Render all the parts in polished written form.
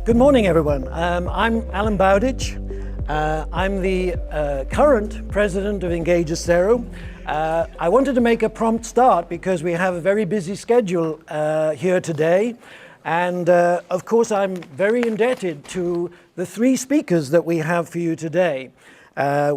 Good morning, everyone. I'm Alan Bowditch. I'm the current president of Engage Estero. I wanted to make a prompt start because we have a very busy schedule here today. And of course, I'm very indebted to the three speakers that we have for you today.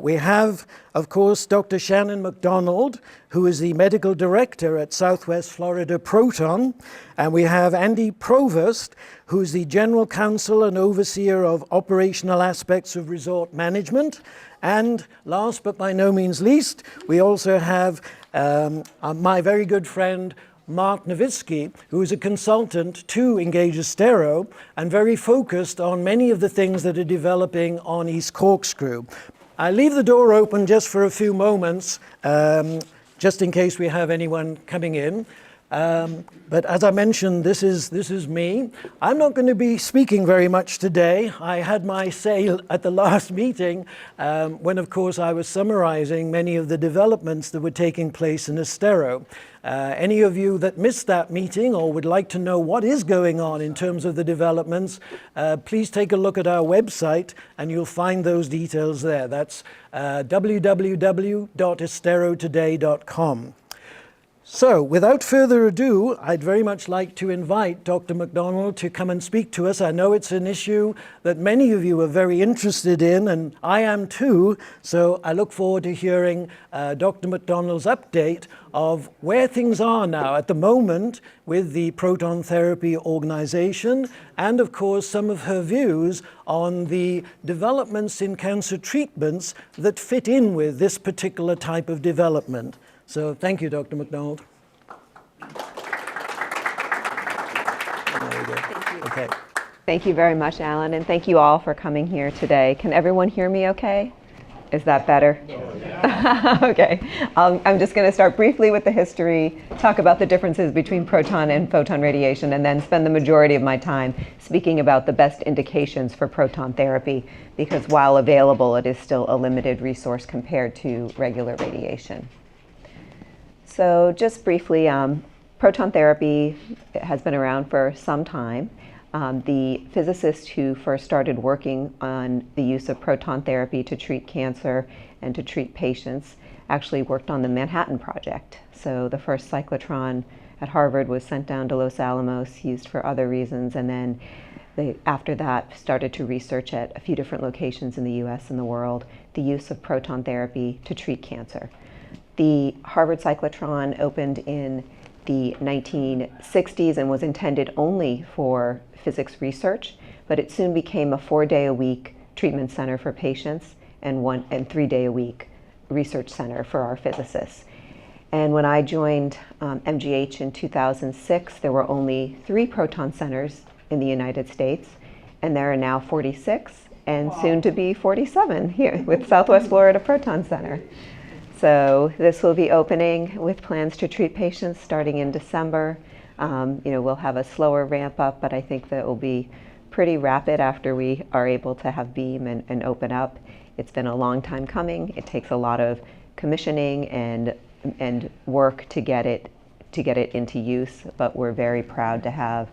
We have, of course, Dr. Shannon MacDonald, who is the medical director at Southwest Florida Proton. And we have Andy Provost, who's the general counsel and overseer of operational aspects of resort management. And last but by no means least, we also have my very good friend, Mark Novitski, who is a consultant to Engage Estero and very focused on many of the things that are developing on East Corkscrew. I leave the door open just for a few moments, just in case we have anyone coming in. But as I mentioned, this is me. I'm not going to be speaking very much today. I had my say at the last meeting when, of course, I was summarizing many of the developments that were taking place in Estero. Any of you that missed that meeting or would like to know what is going on in terms of the developments, please take a look at our website and you'll find those details there. That's www.esterotoday.com. So, without further ado, I'd very much like to invite Dr. MacDonald to come and speak to us. I know it's an issue that many of you are very interested in, and I am too, so I look forward to hearing Dr. MacDonald's update of where things are now at the moment with the proton therapy organization, and of course some of her views on the developments in cancer treatments that fit in with this particular type of development. So thank you, Dr. MacDonald. There we go. Thank you. Okay. Thank you very much, Alan, and thank you all for coming here today. Can everyone hear me okay? Is that better? Yeah. Okay. I'm just going to start briefly with the history, talk about the differences between proton and photon radiation, and then spend the majority of my time speaking about the best indications for proton therapy, because while available, it is still a limited resource compared to regular radiation. So just briefly, proton therapy has been around for some time. The physicist who first started working on the use of proton therapy to treat cancer and to treat patients actually worked on the Manhattan Project. So the first cyclotron at Harvard was sent down to Los Alamos, used for other reasons, and then they, after that, started to research at a few different locations in the US and the world the use of proton therapy to treat cancer. The Harvard cyclotron opened in the 1960s and was intended only for physics research, but it soon became a 4-day-a-week treatment center for patients and 3-day-a-week research center for our physicists. And when I joined MGH in 2006, there were only 3 proton centers in the United States, and there are now 46 and soon to be 47 here with Southwest Florida Proton Center. So this will be opening with plans to treat patients starting in December. We'll have a slower ramp up, but I think that will be pretty rapid after we are able to have beam and open up. It's been a long time coming. It takes a lot of commissioning and work to get it into use, but we're very proud to have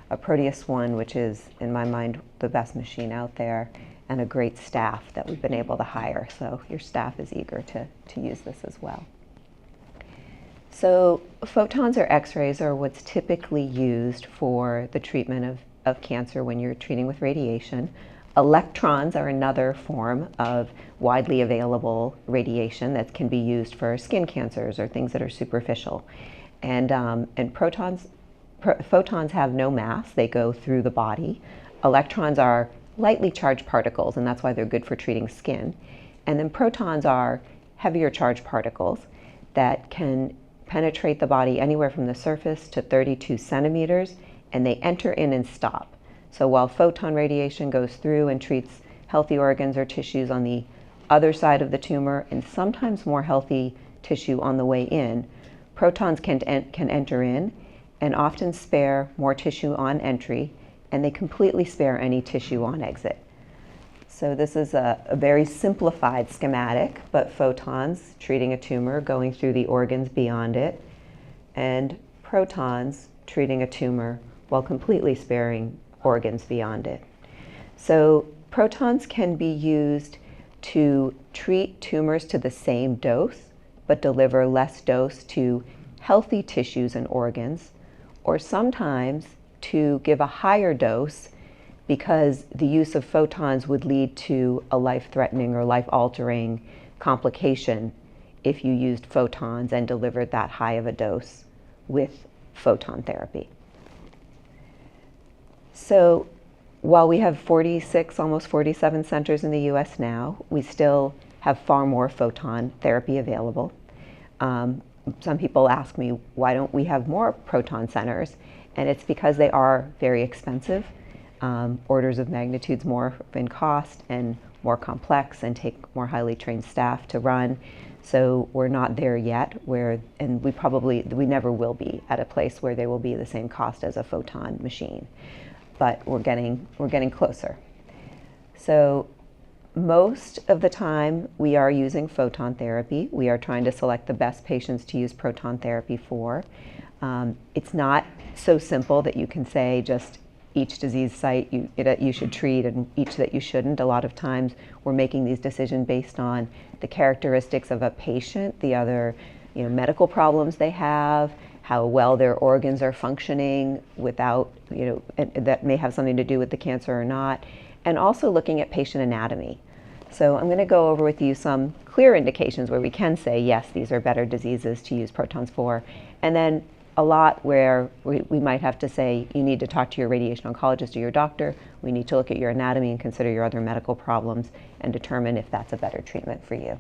a Proteus One, which is, in my mind, the best machine out there, and a great staff that we've been able to hire. So your staff is eager to use this as well. So photons or X-rays are what's typically used for the treatment of cancer when you're treating with radiation. Electrons are another form of widely available radiation that can be used for skin cancers or things that are superficial. And photons have no mass. They go through the body. Electrons are lightly charged particles, and that's why they're good for treating skin. And then protons are heavier charged particles that can penetrate the body anywhere from the surface to 32 centimeters, and they enter in and stop. So while photon radiation goes through and treats healthy organs or tissues on the other side of the tumor, and sometimes more healthy tissue on the way in, protons can enter in and often spare more tissue on entry, and they completely spare any tissue on exit. So this is a very simplified schematic, but photons treating a tumor going through the organs beyond it, and protons treating a tumor while completely sparing organs beyond it. So protons can be used to treat tumors to the same dose, but deliver less dose to healthy tissues and organs, or sometimes to give a higher dose because the use of photons would lead to a life-threatening or life-altering complication if you used photons and delivered that high of a dose with photon therapy. So while we have 46, almost 47 centers in the US now, we still have far more photon therapy available. Some people ask me, why don't we have more proton centers? And it's because they are very expensive, orders of magnitudes more in cost and more complex and take more highly trained staff to run. So we're not there yet, and we never will be at a place where they will be the same cost as a photon machine. But we're getting closer. So most of the time we are using photon therapy. We are trying to select the best patients to use proton therapy for. It's not so simple that you can say just each disease site you should treat and each that you shouldn't. A lot of times we're making these decisions based on the characteristics of a patient, the other medical problems they have, how well their organs are functioning without, that may have something to do with the cancer or not, and also looking at patient anatomy. So I'm going to go over with you some clear indications where we can say, yes, these are better diseases to use protons for, and then a lot where we might have to say, you need to talk to your radiation oncologist or your doctor, we need to look at your anatomy and consider your other medical problems and determine if that's a better treatment for you.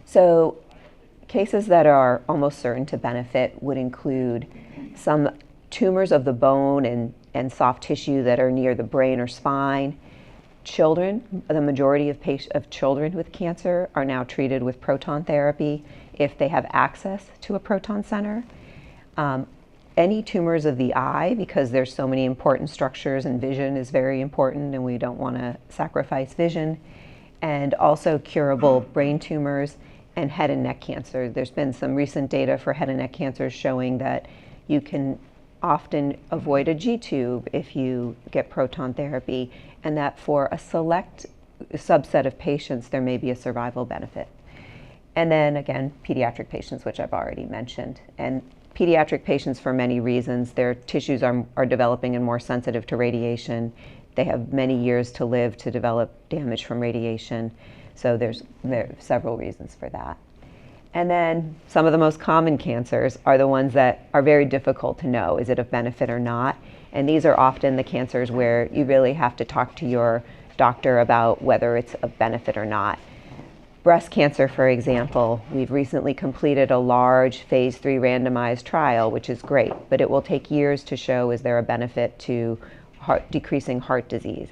So cases that are almost certain to benefit would include some tumors of the bone and soft tissue that are near the brain or spine. Children, the majority of children with cancer are now treated with proton therapy if they have access to a proton center. Any tumors of the eye, because there's so many important structures and vision is very important and we don't want to sacrifice vision. And also curable brain tumors and head and neck cancer. There's been some recent data for head and neck cancers showing that you can often avoid a G-tube if you get proton therapy, and that for a select subset of patients there may be a survival benefit. And then again, pediatric patients, which I've already mentioned. And pediatric patients, for many reasons, their tissues are developing and more sensitive to radiation. They have many years to live to develop damage from radiation. So there are several reasons for that. And then some of the most common cancers are the ones that are very difficult to know, is it of benefit or not? And these are often the cancers where you really have to talk to your doctor about whether it's of benefit or not. Breast cancer, for example, we've recently completed a large phase 3 randomized trial, which is great, but it will take years to show is there a benefit to decreasing heart disease.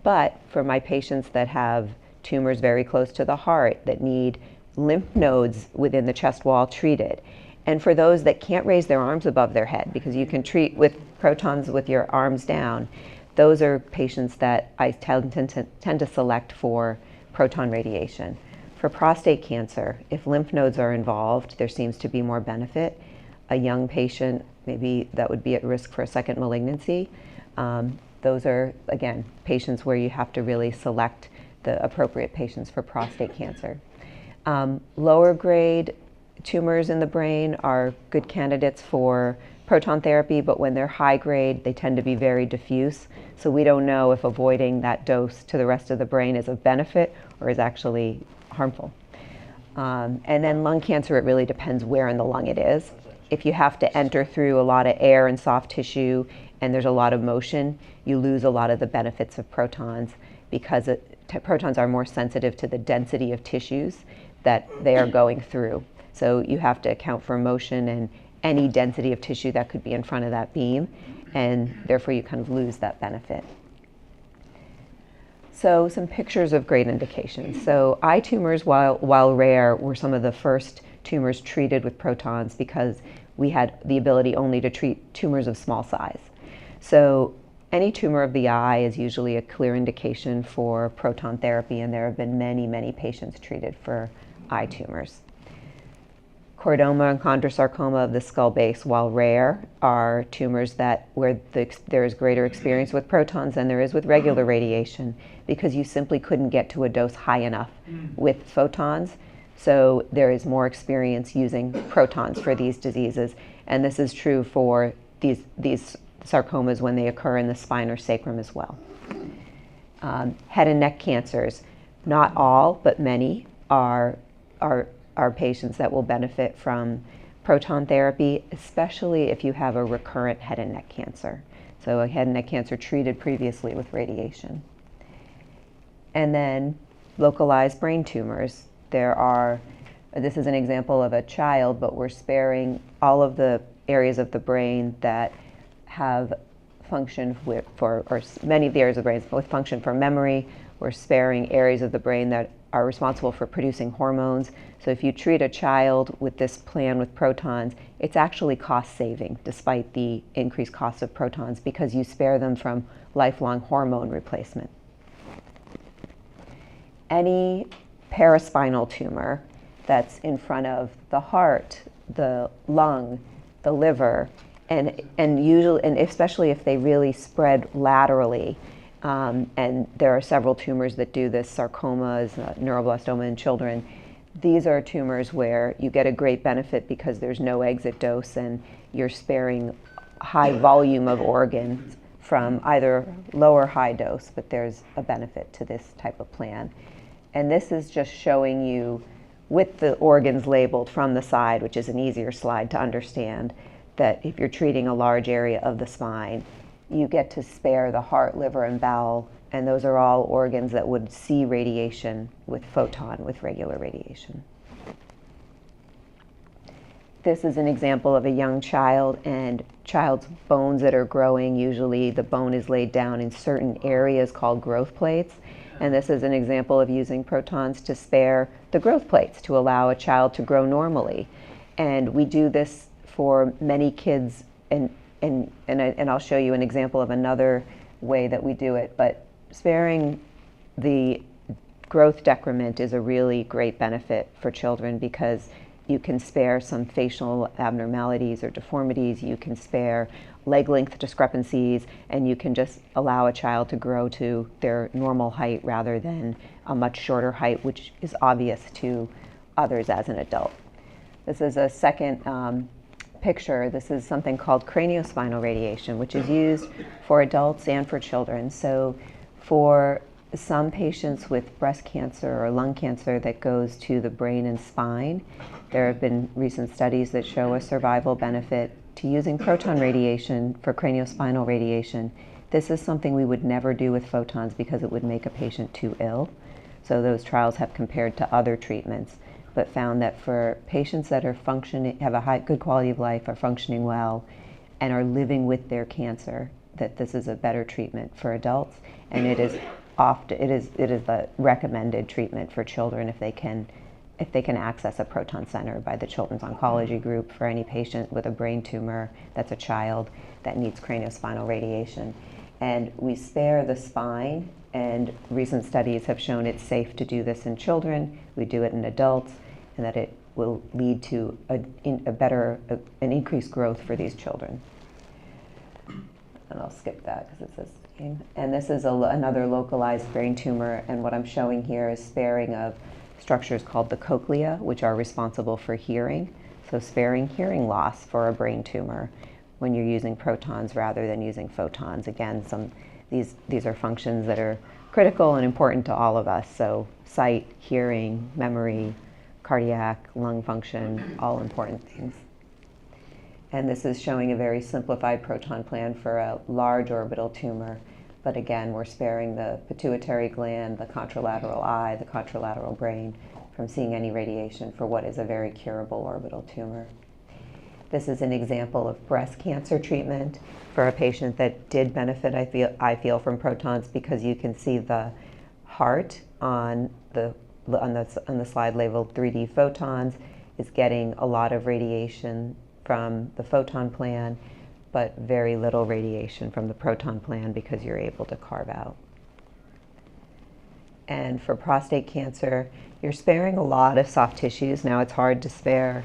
But for my patients that have tumors very close to the heart that need lymph nodes within the chest wall treated, and for those that can't raise their arms above their head, because you can treat with protons with your arms down, those are patients that I tend to select for proton radiation. For prostate cancer, if lymph nodes are involved, there seems to be more benefit. A young patient, maybe that would be at risk for a second malignancy. Those are, again, patients where you have to really select the appropriate patients for prostate cancer. Lower grade tumors in the brain are good candidates for proton therapy, but when they're high grade, they tend to be very diffuse. So we don't know if avoiding that dose to the rest of the brain is of benefit or is actually harmful. And then lung cancer, it really depends where in the lung it is. If you have to enter through a lot of air and soft tissue and there's a lot of motion, you lose a lot of the benefits of protons because protons are more sensitive to the density of tissues that they are going through. So you have to account for motion and any density of tissue that could be in front of that beam, and therefore you kind of lose that benefit. So some pictures of great indications. So eye tumors, while rare, were some of the first tumors treated with protons because we had the ability only to treat tumors of small size. So any tumor of the eye is usually a clear indication for proton therapy, and there have been many, many patients treated for eye tumors. chordoma and chondrosarcoma of the skull base, while rare, are tumors where there is greater experience with protons than there is with regular radiation, because you simply couldn't get to a dose high enough with photons. So there is more experience using protons for these diseases. And this is true for these sarcomas when they occur in the spine or sacrum as well. Head and neck cancers, not all, but many are patients that will benefit from proton therapy, especially if you have a recurrent head and neck cancer. So a head and neck cancer treated previously with radiation. And then localized brain tumors. This is an example of a child, but we're sparing all of the areas of the brain that have function or many of the areas of the brain with function for memory. We're sparing areas of the brain that are responsible for producing hormones. So if you treat a child with this plan with protons, it's actually cost saving despite the increased cost of protons, because you spare them from lifelong hormone replacement. Any paraspinal tumor that's in front of the heart, the lung, the liver, and especially if they really spread laterally, and there are several tumors that do this, sarcomas, neuroblastoma in children. These are tumors where you get a great benefit because there's no exit dose and you're sparing high volume of organs from either low or high dose, but there's a benefit to this type of plan. And this is just showing you with the organs labeled from the side, which is an easier slide to understand, that if you're treating a large area of the spine, you get to spare the heart, liver, and bowel, and those are all organs that would see radiation with regular radiation. This is an example of a young child and child's bones that are growing. Usually the bone is laid down in certain areas called growth plates. And this is an example of using protons to spare the growth plates to allow a child to grow normally. And we do this for many kids, and I'll show you an example of another way that we do it. But sparing the growth decrement is a really great benefit for children because you can spare some facial abnormalities or deformities, you can spare leg length discrepancies, and you can just allow a child to grow to their normal height rather than a much shorter height, which is obvious to others as an adult. This is a second picture. This is something called craniospinal radiation, which is used for adults and for children. So for some patients with breast cancer or lung cancer that goes to the brain and spine, there have been recent studies that show a survival benefit to using proton radiation for craniospinal radiation. This is something we would never do with photons because it would make a patient too ill. So those trials have compared to other treatments, but found that for patients that are functioning, have a good quality of life, are functioning well, and are living with their cancer, that this is a better treatment for adults. And it is the recommended treatment for children if they can access a proton center by the Children's Oncology Group for any patient with a brain tumor that's a child that needs craniospinal radiation. And we spare the spine, and recent studies have shown it's safe to do this in children, we do it in adults, and that it will lead to an increased growth for these children. And I'll skip that because it's this thing. And this is another localized brain tumor, and what I'm showing here is sparing of structures called the cochlea, which are responsible for hearing. So sparing hearing loss for a brain tumor when you're using protons rather than using photons. Again, these are functions that are critical and important to all of us. So sight, hearing, memory, cardiac, lung function, all important things. And this is showing a very simplified proton plan for a large orbital tumor. But again, we're sparing the pituitary gland, the contralateral eye, the contralateral brain from seeing any radiation for what is a very curable orbital tumor. This is an example of breast cancer treatment for a patient that did benefit, I feel, from protons, because you can see the heart on the slide labeled 3D photons is getting a lot of radiation from the photon plan, but very little radiation from the proton plan because you're able to carve out. And for prostate cancer, you're sparing a lot of soft tissues. Now it's hard to spare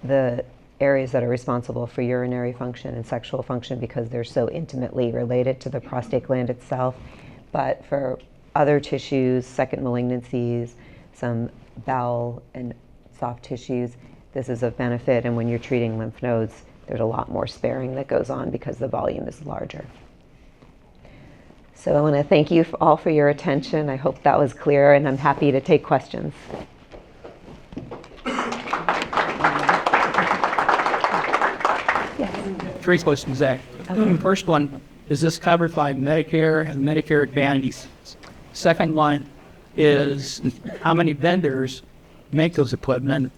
the areas that are responsible for urinary function and sexual function because they're so intimately related to the prostate gland itself. But for other tissues, second malignancies, some bowel and soft tissues, this is of benefit. And when you're treating lymph nodes, there's a lot more sparing that goes on because the volume is larger. So I want to thank you all for your attention. I hope that was clear, and I'm happy to take questions. Three questions, Zach. Okay. First one, is this covered by Medicare and Medicare Advantage? Second one is, how many vendors make those equipment?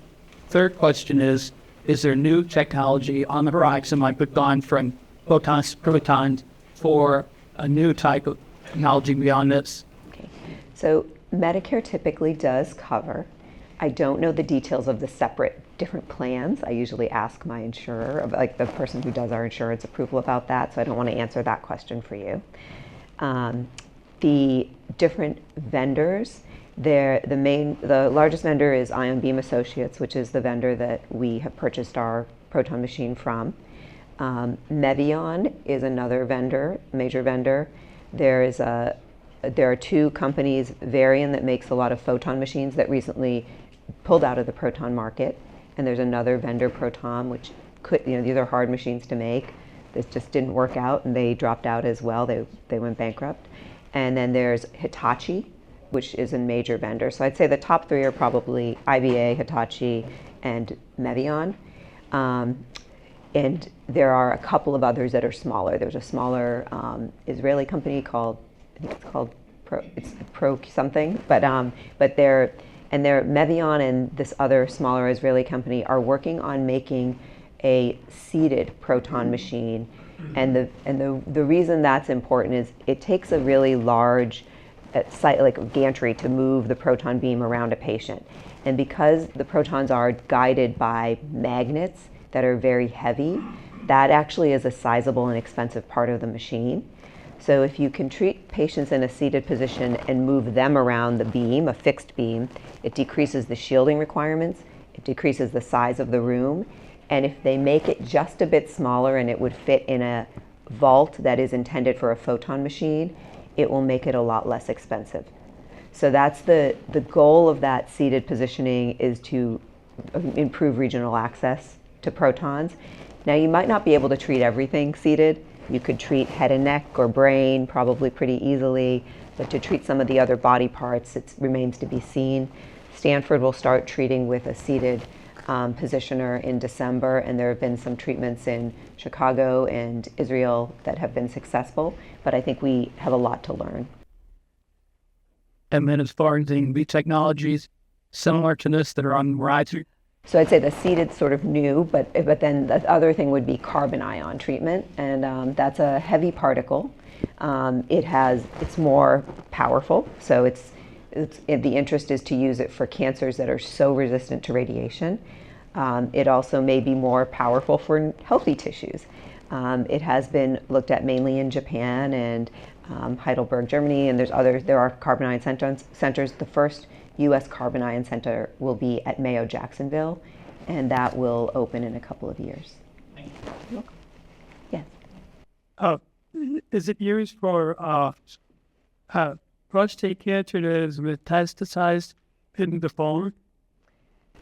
Third question is there new technology on the horizon, like we've gone from photons to protons, for a new type of technology beyond this? Okay. So Medicare typically does cover. I don't know the details of the separate different plans. I usually ask my insurer, like the person who does our insurance approval, about that, so I don't want to answer that question for you. The different vendors, the largest vendor is Ion Beam Associates, which is the vendor that we have purchased our proton machine from. Mevion is another vendor, major vendor. There are two companies, Varian, that makes a lot of photon machines that recently pulled out of the proton market, and there's another vendor, Proton, which these are hard machines to make. This just didn't work out, and they dropped out as well. They went bankrupt. And then there's Hitachi, which is a major vendor. So I'd say the top three are probably IBA, Hitachi, and Mevion. And there are a couple of others that are smaller. There's a smaller Israeli company called, I think it's called Pro something, but Mevion and this other smaller Israeli company are working on making a seated proton machine. And the reason that's important is it takes a really large site, like a gantry, to move the proton beam around a patient. And because the protons are guided by magnets that are very heavy, that actually is a sizable and expensive part of the machine. So if you can treat patients in a seated position and move them around the beam, a fixed beam, it decreases the shielding requirements, it decreases the size of the room, and if they make it just a bit smaller and it would fit in a vault that is intended for a photon machine, it will make it a lot less expensive. So that's the goal of that seated positioning, is to improve regional access to protons. Now, you might not be able to treat everything seated. You could treat head and neck or brain probably pretty easily, but to treat some of the other body parts, it remains to be seen. Stanford will start treating with a seated positioner in December, and there have been some treatments in Chicago and Israel that have been successful, but I think we have a lot to learn. And then as far as the technologies similar to this that are on the horizon? So I'd say the seated sort of new, but then the other thing would be carbon ion treatment, and that's a heavy particle. It's more powerful, so the interest is to use it for cancers that are so resistant to radiation. It also may be more powerful for healthy tissues. It has been looked at mainly in Japan and Heidelberg, Germany, and there are carbon ion centers. The first U.S. carbon ion center will be at Mayo Jacksonville, and that will open in a couple of years. Thank you. Yes. Is it used for prostate cancer that is metastasized in the bone?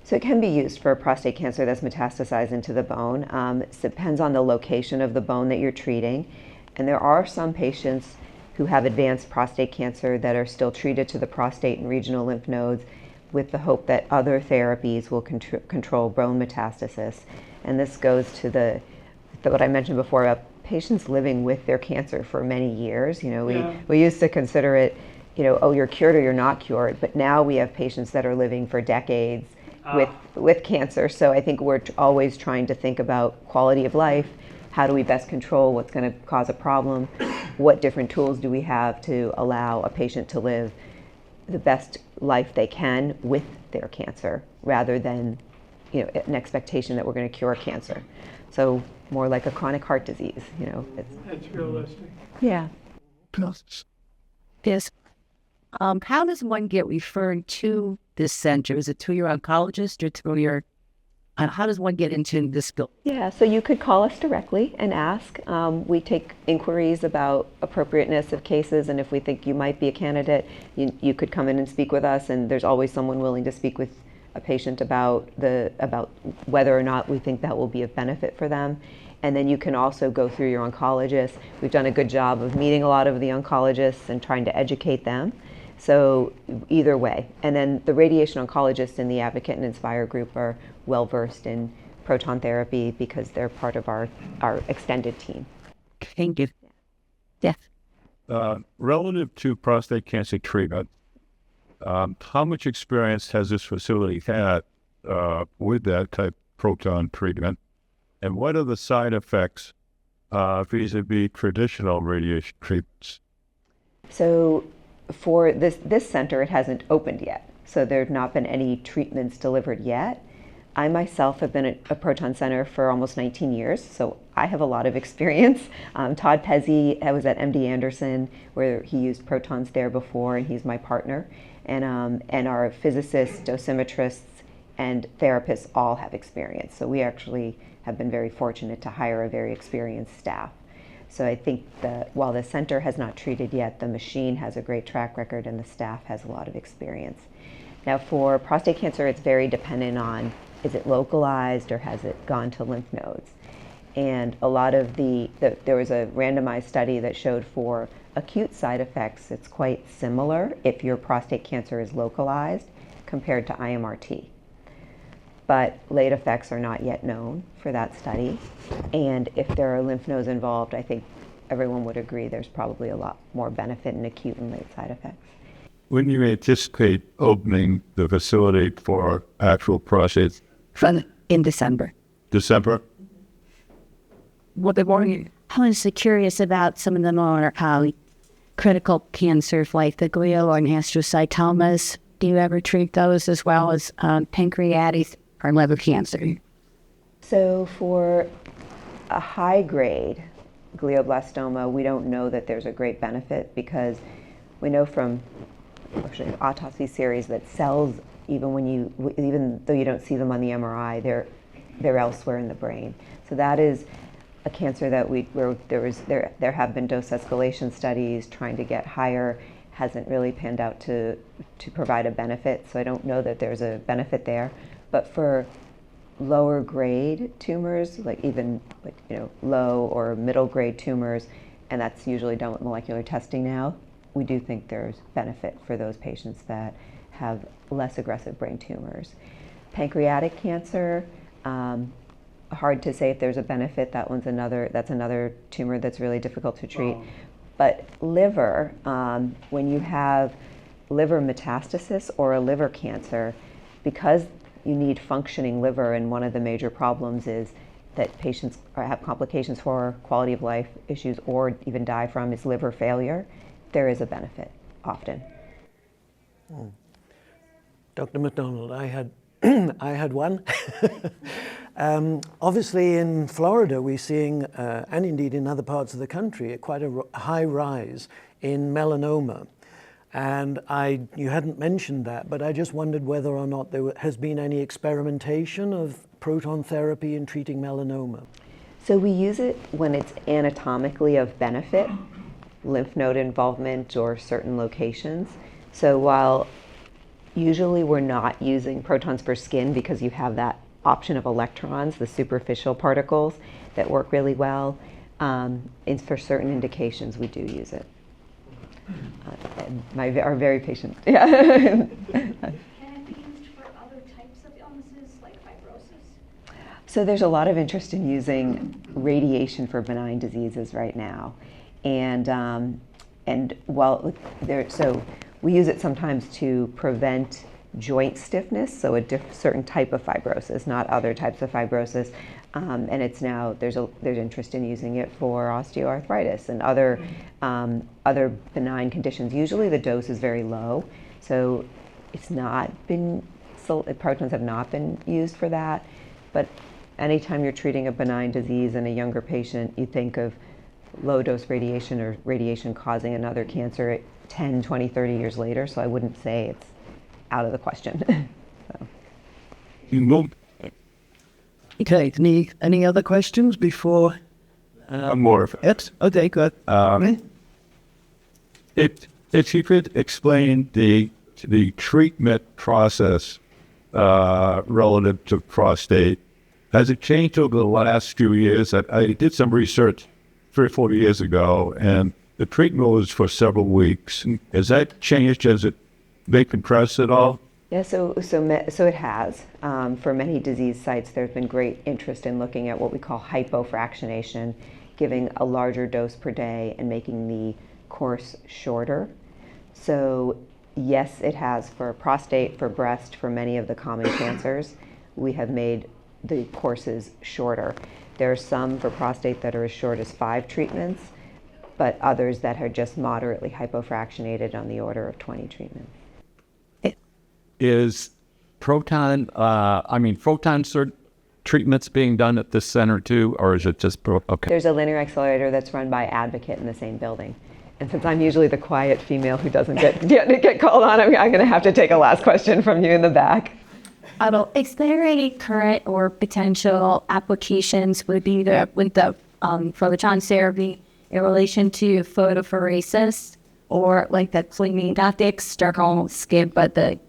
So it can be used for prostate cancer that's metastasized into the bone. It depends on the location of the bone that you're treating. And there are some patients who have advanced prostate cancer that are still treated to the prostate and regional lymph nodes with the hope that other therapies will control bone metastasis. And this goes to what I mentioned before about patients living with their cancer for many years. We used to consider it, oh, you're cured or you're not cured, but now we have patients that are living for decades with cancer. So I think we're always trying to think about quality of life. How do we best control what's going to cause a problem? What different tools do we have to allow a patient to live the best life they can with their cancer, rather than an expectation that we're going to cure cancer? So more like a chronic heart disease. That's realistic. Yeah. Yes. How does one get referred to this center? Is it to your oncologist or to your How does one get into this field? Yeah, so you could call us directly and ask. We take inquiries about appropriateness of cases, and if we think you might be a candidate, you could come in and speak with us, and there's always someone willing to speak with a patient about whether or not we think that will be of benefit for them. And then you can also go through your oncologist. We've done a good job of meeting a lot of the oncologists and trying to educate them. So either way. And then the radiation oncologists in the Advocate and Inspire group are well versed in proton therapy because they're part of our extended team. Thank you. Yes. Relative to prostate cancer treatment, how much experience has this facility had with that type of proton treatment? And what are the side effects vis-a-vis traditional radiation treatments? So for this center, it hasn't opened yet. So there have not been any treatments delivered yet. I myself have been at a proton center for almost 19 years, so I have a lot of experience. Todd Pezzi was at MD Anderson, where he used protons there before, and he's my partner. And our physicists, dosimetrists, and therapists all have experience. So we actually have been very fortunate to hire a very experienced staff. So I think that while the center has not treated yet, the machine has a great track record and the staff has a lot of experience. Now for prostate cancer, it's very dependent on, is it localized or has it gone to lymph nodes? And a lot of there was a randomized study that showed for acute side effects, it's quite similar if your prostate cancer is localized compared to IMRT. But late effects are not yet known for that study. And if there are lymph nodes involved, I think everyone would agree there's probably a lot more benefit in acute and late side effects. When you anticipate opening the facility for actual prostate? In December. December? What the morning? I was curious about some of the more critical cancers like the glial and astrocytomas. Do you ever treat those as well as pancreatic or liver cancer? So for a high grade glioblastoma, we don't know that there's a great benefit because we know from actually the autopsy series that cells, even though you don't see them on the MRI, they're elsewhere in the brain. So that is a cancer that where there have been dose escalation studies trying to get higher, hasn't really panned out to provide a benefit. So I don't know that there's a benefit there. But for lower grade tumors, like even low or middle grade tumors, and that's usually done with molecular testing now, we do think there's benefit for those patients that have less aggressive brain tumors. Pancreatic cancer, hard to say if there's a benefit. That's another tumor that's really difficult to treat. But liver, when you have liver metastasis or a liver cancer, because you need functioning liver, and one of the major problems is that patients have complications for quality of life issues or even die from is liver failure, there is a benefit often. Dr. MacDonald, I had one. Obviously in Florida we're seeing, and indeed in other parts of the country, quite a high rise in melanoma. And you hadn't mentioned that, but I just wondered whether or not there has been any experimentation of proton therapy in treating melanoma. So we use it when it's anatomically of benefit, lymph node involvement or certain locations. So while usually we're not using protons for skin because you have that option of electrons, the superficial particles that work really well, and for certain indications we do use it. Our very patient. Yeah. Can it be used for other types of illnesses like fibrosis? So there's a lot of interest in using radiation for benign diseases right now, and so we use it sometimes to prevent joint stiffness, so a certain type of fibrosis, not other types of fibrosis. And it's now there's interest in using it for osteoarthritis and other benign conditions. Usually the dose is very low, so protons have not been used for that. But anytime you're treating a benign disease in a younger patient, you think of low dose radiation or radiation causing another cancer 10, 20, 30 years later. So I wouldn't say it's out of the question. So. Okay, any other questions before? More of it. Okay, good. If you could explain the treatment process relative to prostate, has it changed over the last few years? I did some research 3 or 4 years ago, and the treatment was for several weeks. Has that changed? Has it been compressed at all? Yeah, so it has. For many disease sites, there's been great interest in looking at what we call hypofractionation, giving a larger dose per day and making the course shorter. So yes, it has for prostate, for breast, for many of the common cancers. We have made the courses shorter. There are some for prostate that are as short as 5 treatments, but others that are just moderately hypofractionated on the order of 20 treatments. Is proton treatments being done at this center too, or is it just okay? There's a linear accelerator that's run by Advocate in the same building. And since I'm usually the quiet female who doesn't get called on, I'm going to have to take a last question from you in the back. Is there any current or potential applications with the proton therapy in relation to photophoresis or like the cleaning, not the external skin, but the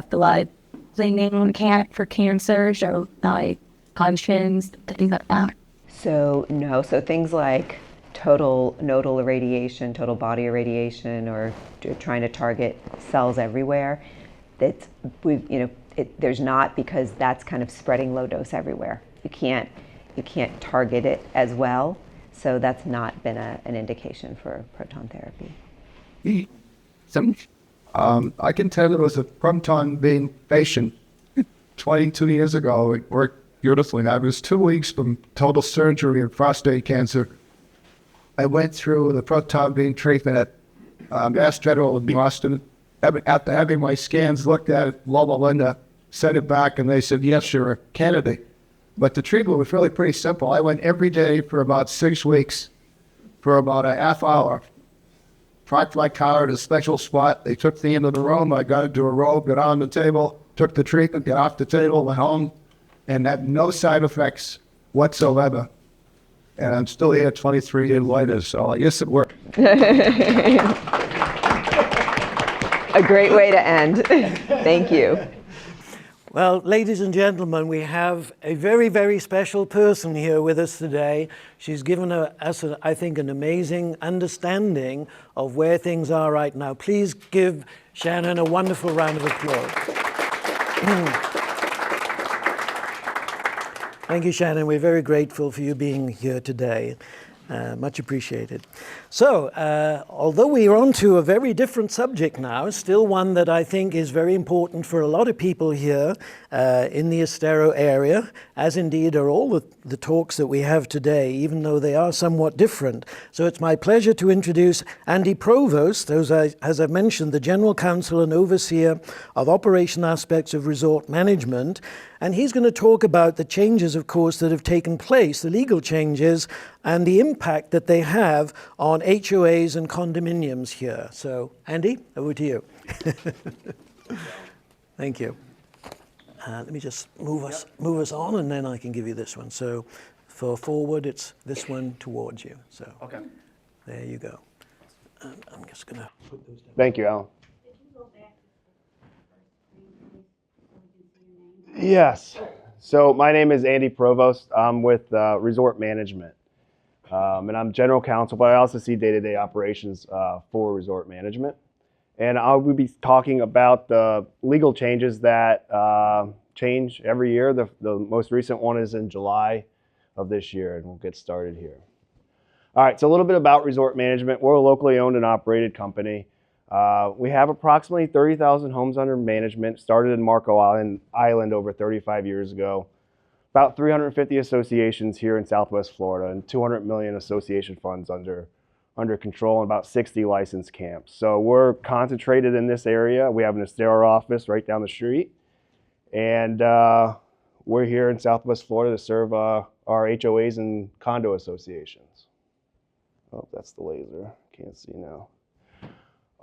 blood cleaning for cancers or like conscience, things like that? So no, so things like total nodal irradiation, total body irradiation, or trying to target cells everywhere, there's not, because that's kind of spreading low dose everywhere. You can't target it as well, so that's not been an indication for proton therapy. I can tell there was a proton beam patient 22 years ago. It worked beautifully. I was 2 weeks from total surgery of prostate cancer. I went through the proton beam treatment at Mass General in Boston. After having my scans looked at it, Loma Linda sent it back, and they said, yes, you're a candidate. But the treatment was really pretty simple. I went every day for about 6 weeks for about a half hour. Parked my car at a special spot. They took me into the room. I got into a robe, got on the table, took the treatment, got off the table, went home, and had no side effects whatsoever. And I'm still here 23 years later, so I guess it worked. A great way to end. Thank you. Well, ladies and gentlemen, we have a very, very special person here with us today. She's given us, I think, an amazing understanding of where things are right now. Please give Shannon a wonderful round of applause. Thank you, Shannon. We're very grateful for you being here today. Much appreciated. So, although we are on to a very different subject now, still one that I think is very important for a lot of people here in the Estero area, as indeed are all the talks that we have today, even though they are somewhat different. So it's my pleasure to introduce Andy Provost, as I've mentioned, the General Counsel and Overseer of Operation Aspects of Resort Management. And he's going to talk about the changes, of course, that have taken place, the legal changes, and the impact that they have on HOAs and condominiums here. So, Andy, over to you. Thank you. Let me just move us on, and then I can give you this one. So, for forward, it's this one towards you. So, okay. There you go. I'm just going to put those down. Thank you, Alan. Yes. So my name is Andy Provost. I'm with Resort Management. And I'm General Counsel, but I also see day-to-day operations for Resort Management. And I will be talking about the legal changes that change every year. The most recent one is in July of this year, and we'll get started here. All right, so a little bit about Resort Management. We're a locally owned and operated company. We have approximately 30,000 homes under management, started in Marco Island over 35 years ago. About 350 associations here in Southwest Florida and 200 million association funds under control and about 60 licensed camps. So we're concentrated in this area. We have an Estero office right down the street. And we're here in Southwest Florida to serve our HOAs and condo associations. Oh, that's the laser. Can't see now.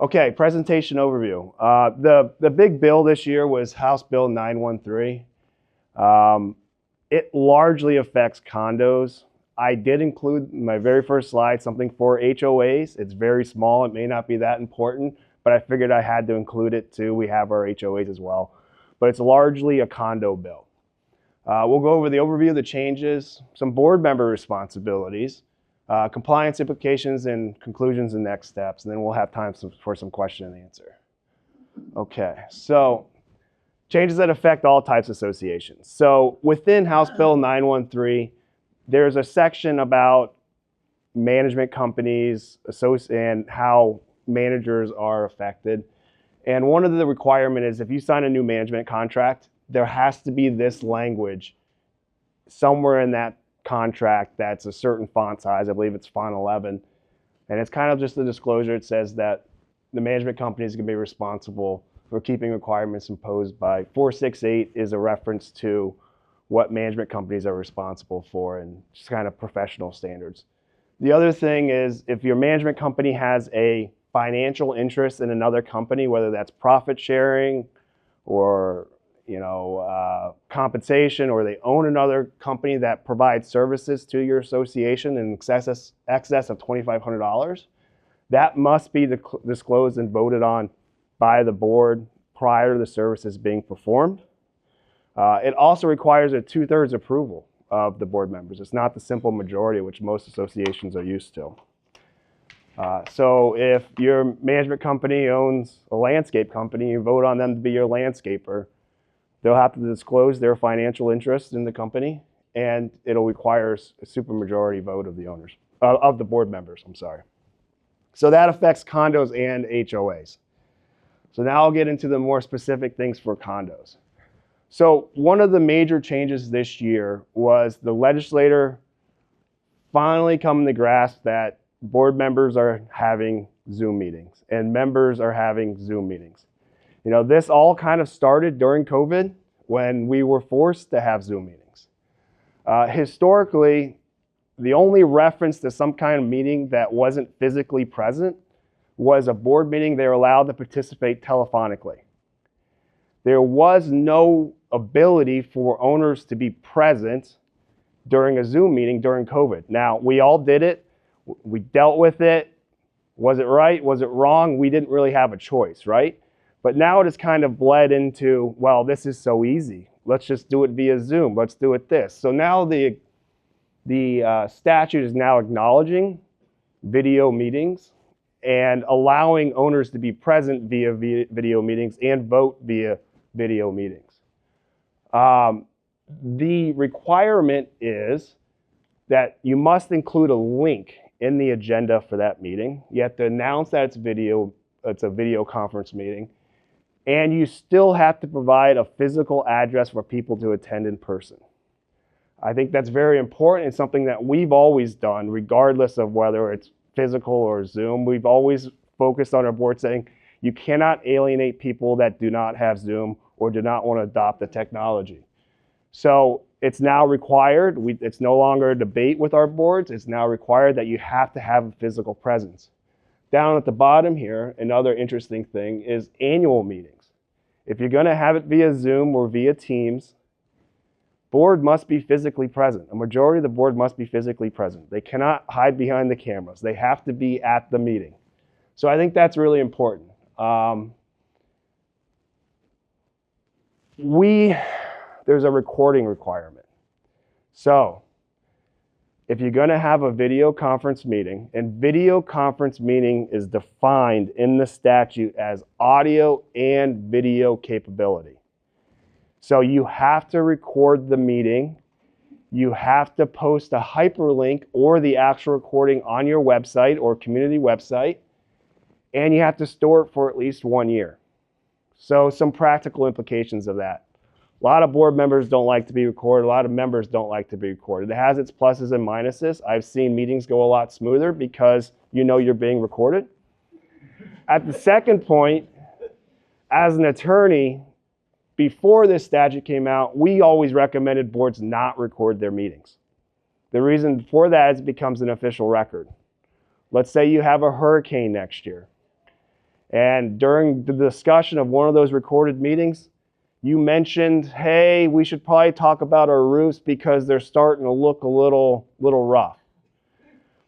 Okay, presentation overview. The big bill this year was House Bill 913. It largely affects condos. I did include in my very first slide something for HOAs. It's very small. It may not be that important, but I figured I had to include it too. We have our HOAs as well, but it's largely a condo bill. We'll go over the overview of the changes, some board member responsibilities, compliance implications and conclusions and next steps, and then we'll have time for some question and answer. Okay, so changes that affect all types of associations. So within House Bill 913, there's a section about management companies and how managers are affected. And one of the requirements is if you sign a new management contract, there has to be this language somewhere in that contract that's a certain font size. I believe it's font 11. And it's kind of just a disclosure. It says that the management company is going to be responsible for keeping requirements imposed by 468 is a reference to what management companies are responsible for and just kind of professional standards. The other thing is if your management company has a financial interest in another company, whether that's profit sharing or compensation, or they own another company that provides services to your association in excess of $2,500, that must be disclosed and voted on by the board prior to the services being performed. It also requires a 2/3 approval of the board members. It's not the simple majority, which most associations are used to. So if your management company owns a landscape company, you vote on them to be your landscaper, they'll have to disclose their financial interest in the company, and it'll require a supermajority vote of the owners, of the board members, I'm sorry. So that affects condos and HOAs. So now I'll get into the more specific things for condos. So one of the major changes this year was the legislator finally coming to grasp that board members are having Zoom meetings and members are having Zoom meetings. This all kind of started during COVID when we were forced to have Zoom meetings. Historically, the only reference to some kind of meeting that wasn't physically present was a board meeting they were allowed to participate telephonically. There was no ability for owners to be present during a Zoom meeting during COVID. Now, we all did it. We dealt with it. Was it right? Was it wrong? We didn't really have a choice, right? But now it has kind of bled into, well, this is so easy. Let's just do it via Zoom. Let's do it this. So now the statute is now acknowledging video meetings and allowing owners to be present via video meetings and vote via video meetings. The requirement is that you must include a link in the agenda for that meeting. You have to announce that it's a video conference meeting, and you still have to provide a physical address for people to attend in person. I think that's very important. It's something that we've always done, regardless of whether it's physical or Zoom. We've always focused on our board saying, you cannot alienate people that do not have Zoom or do not want to adopt the technology. So it's now required. It's no longer a debate with our boards. It's now required that you have to have a physical presence. Down at the bottom here, another interesting thing is annual meetings. If you're going to have it via Zoom or via Teams, board must be physically present. A majority of the board must be physically present. They cannot hide behind the cameras. They have to be at the meeting. So I think that's really important. There's a recording requirement. So if you're going to have a video conference meeting, and video conference meeting is defined in the statute as audio and video capability. So you have to record the meeting, you have to post a hyperlink or the actual recording on your website or community website, and you have to store it for at least 1 year. So some practical implications of that. A lot of board members don't like to be recorded. A lot of members don't like to be recorded. It has its pluses and minuses. I've seen meetings go a lot smoother because you know you're being recorded. At the second point, as an attorney, before this statute came out, we always recommended boards not record their meetings. The reason for that is it becomes an official record. Let's say you have a hurricane next year, and during the discussion of one of those recorded meetings, You mentioned, hey, we should probably talk about our roofs because they're starting to look a little rough.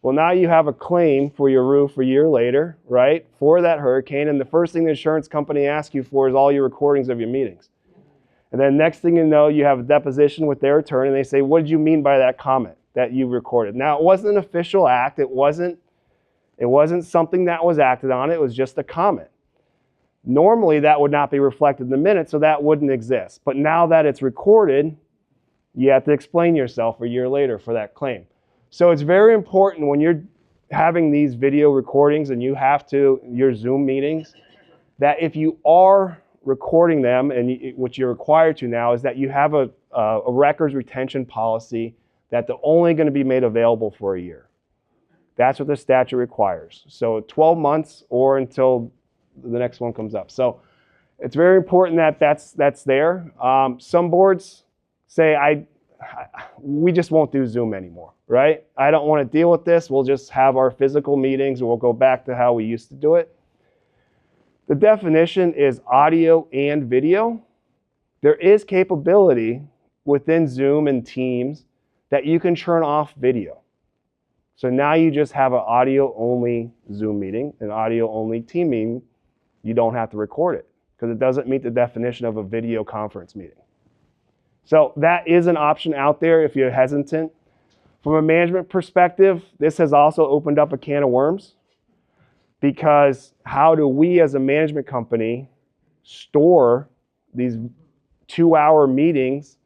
Well, now you have a claim for your roof a year later, right, for that hurricane, and the first thing the insurance company asks you for is all your recordings of your meetings. And then next thing you know, you have a deposition with their attorney, and they say, what did you mean by that comment that you recorded? Now, it wasn't an official act. It wasn't something that was acted on. It was just a comment. Normally, that would not be reflected in the minutes, so that wouldn't exist. But now that it's recorded, you have to explain yourself a year later for that claim. So it's very important when you're having these video recordings and you have to, your Zoom meetings, that if you are recording them, and what you're required to now, is that you have a records retention policy that they're only going to be made available for a year. That's what the statute requires. So 12 months or until the next one comes up. So it's very important that that's there. Some boards say, we just won't do Zoom anymore, right? I don't want to deal with this. We'll just have our physical meetings and we'll go back to how we used to do it. The definition is audio and video. There is capability within Zoom and Teams that you can turn off video. So now you just have an audio-only Zoom meeting, an audio-only team meeting. You don't have to record it because it doesn't meet the definition of a video conference meeting. So that is an option out there if you're hesitant. From a management perspective, this has also opened up a can of worms, because how do we as a management company store these 2-hour meetings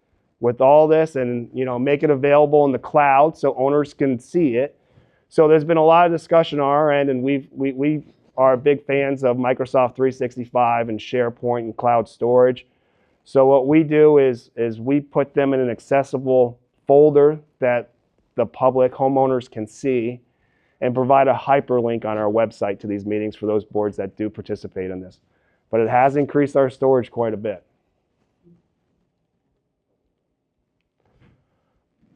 with all this and make it available in the cloud so owners can see it? So there's been a lot of discussion on our end, and we are big fans of Microsoft 365 and SharePoint and cloud storage. So what we do is we put them in an accessible folder that the public homeowners can see, and provide a hyperlink on our website to these meetings for those boards that do participate in this. But it has increased our storage quite a bit.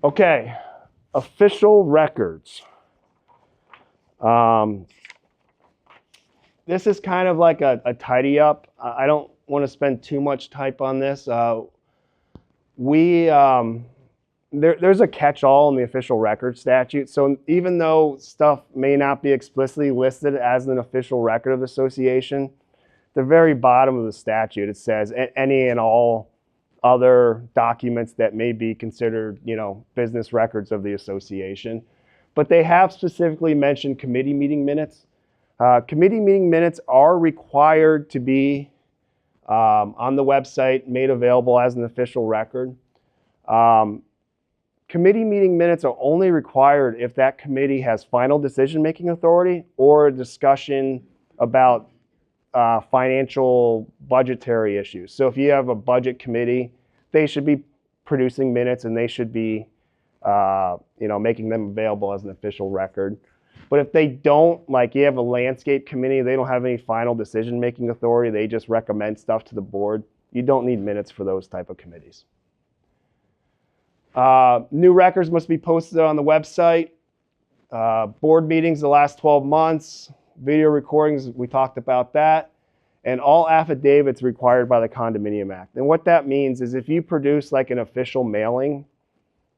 Okay, official records. This is kind of like a tidy up. I don't want to spend too much time on this. There's a catch-all in the official record statute. So even though stuff may not be explicitly listed as an official record of the association, the very bottom of the statute, it says any and all other documents that may be considered, business records of the association. But they have specifically mentioned committee meeting minutes. Committee meeting minutes are required to be on the website, made available as an official record. Committee meeting minutes are only required if that committee has final decision-making authority or a discussion about financial budgetary issues. So if you have a budget committee, they should be producing minutes and they should be making them available as an official record. But if they don't, like you have a landscape committee, they don't have any final decision-making authority, they just recommend stuff to the board, you don't need minutes for those type of committees. New records must be posted on the website. Board meetings the last 12 months, video recordings, we talked about that, and all affidavits required by the Condominium Act. And what that means is if you produce like an official mailing,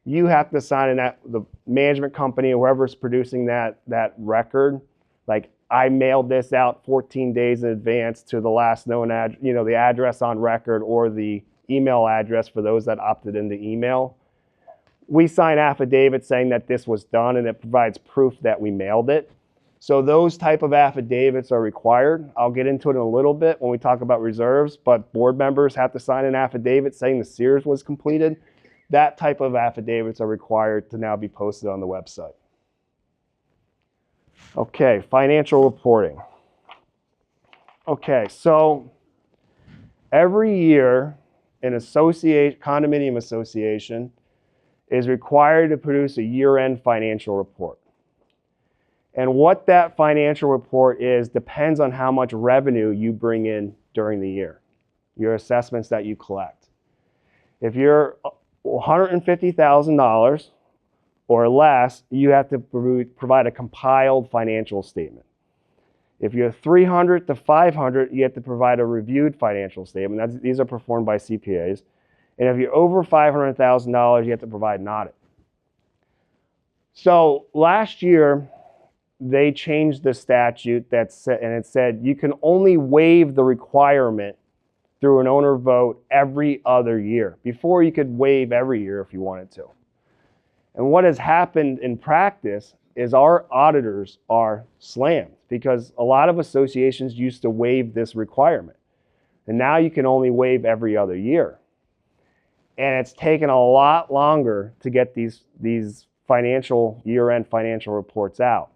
you have to sign in that, the management company, or whoever's producing that record, like I mailed this out 14 days in advance to the last known the address on record or the email address for those that opted into email. We sign affidavits saying that this was done, and it provides proof that we mailed it. So those type of affidavits are required. I'll get into it in a little bit when we talk about reserves, but board members have to sign an affidavit saying the SEERS was completed. That type of affidavits are required to now be posted on the website. Okay, financial reporting. Okay, so every year an condominium association is required to produce a year-end financial report. And what that financial report is depends on how much revenue you bring in during the year, your assessments that you collect. If you're $150,000 or less, you have to provide a compiled financial statement. If you're 300 to 500, you have to provide a reviewed financial statement. These are performed by CPAs. And if you're over $500,000, you have to provide an audit. So last year, they changed the statute and it said you can only waive the requirement through an owner vote every other year. Before, you could waive every year if you wanted to. And what has happened in practice is our auditors are slammed because a lot of associations used to waive this requirement. And now you can only waive every other year. And it's taken a lot longer to get these year-end financial reports out.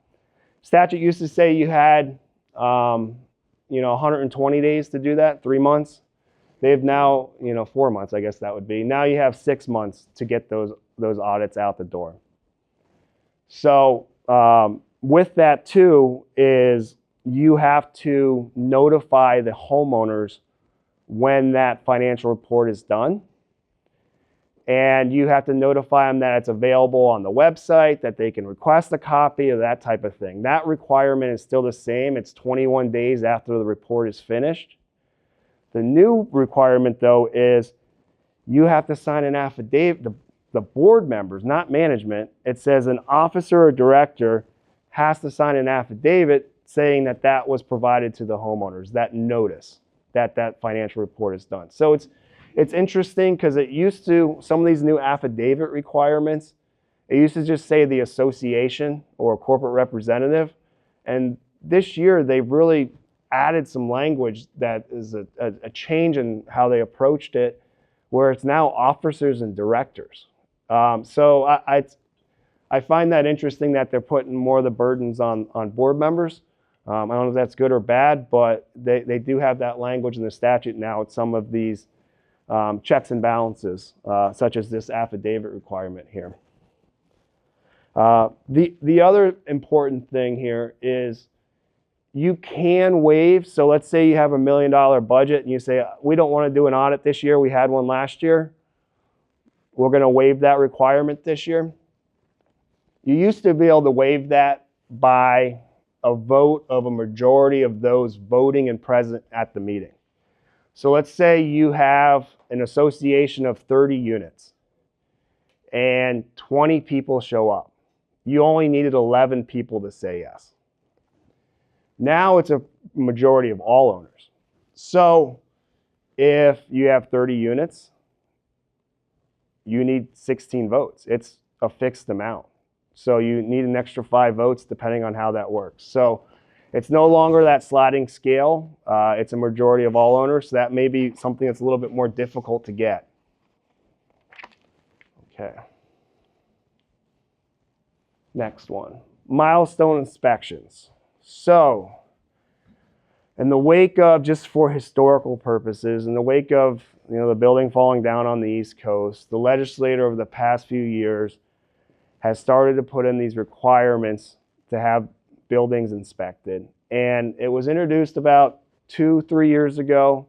Statute used to say you had 120 days to do that, 3 months. They've now, 4 months, I guess that would be. Now you have 6 months to get those audits out the door. So with that too is you have to notify the homeowners when that financial report is done. And you have to notify them that it's available on the website, that they can request a copy of that type of thing. That requirement is still the same. It's 21 days after the report is finished. The new requirement, though, is you have to sign an affidavit. The board members, not management, it says an officer or director has to sign an affidavit saying that that was provided to the homeowners, that notice that that financial report is done. So it's interesting because it used to, some of these new affidavit requirements, it used to just say the association or a corporate representative. And this year they've really added some language that is a change in how they approached it, where it's now officers and directors. So I find that interesting that they're putting more of the burdens on board members. I don't know if that's good or bad, but they do have that language in the statute now with some of these checks and balances, such as this affidavit requirement here. The other important thing here is you can waive. So let's say you have $1 million budget and you say, we don't want to do an audit this year. We had one last year. We're going to waive that requirement this year. You used to be able to waive that by a vote of a majority of those voting and present at the meeting. So let's say you have an association of 30 units and 20 people show up. You only needed 11 people to say yes. Now it's a majority of all owners. So if you have 30 units, you need 16 votes. It's a fixed amount. So you need an extra 5 votes depending on how that works. So it's no longer that sliding scale. It's a majority of all owners. So that may be something that's a little bit more difficult to get. Okay. Next one, milestone inspections. So in the wake of, just for historical purposes, in the wake of the building falling down on the East Coast, the legislature over the past few years has started to put in these requirements to have buildings inspected. And it was introduced about 2-3 years ago,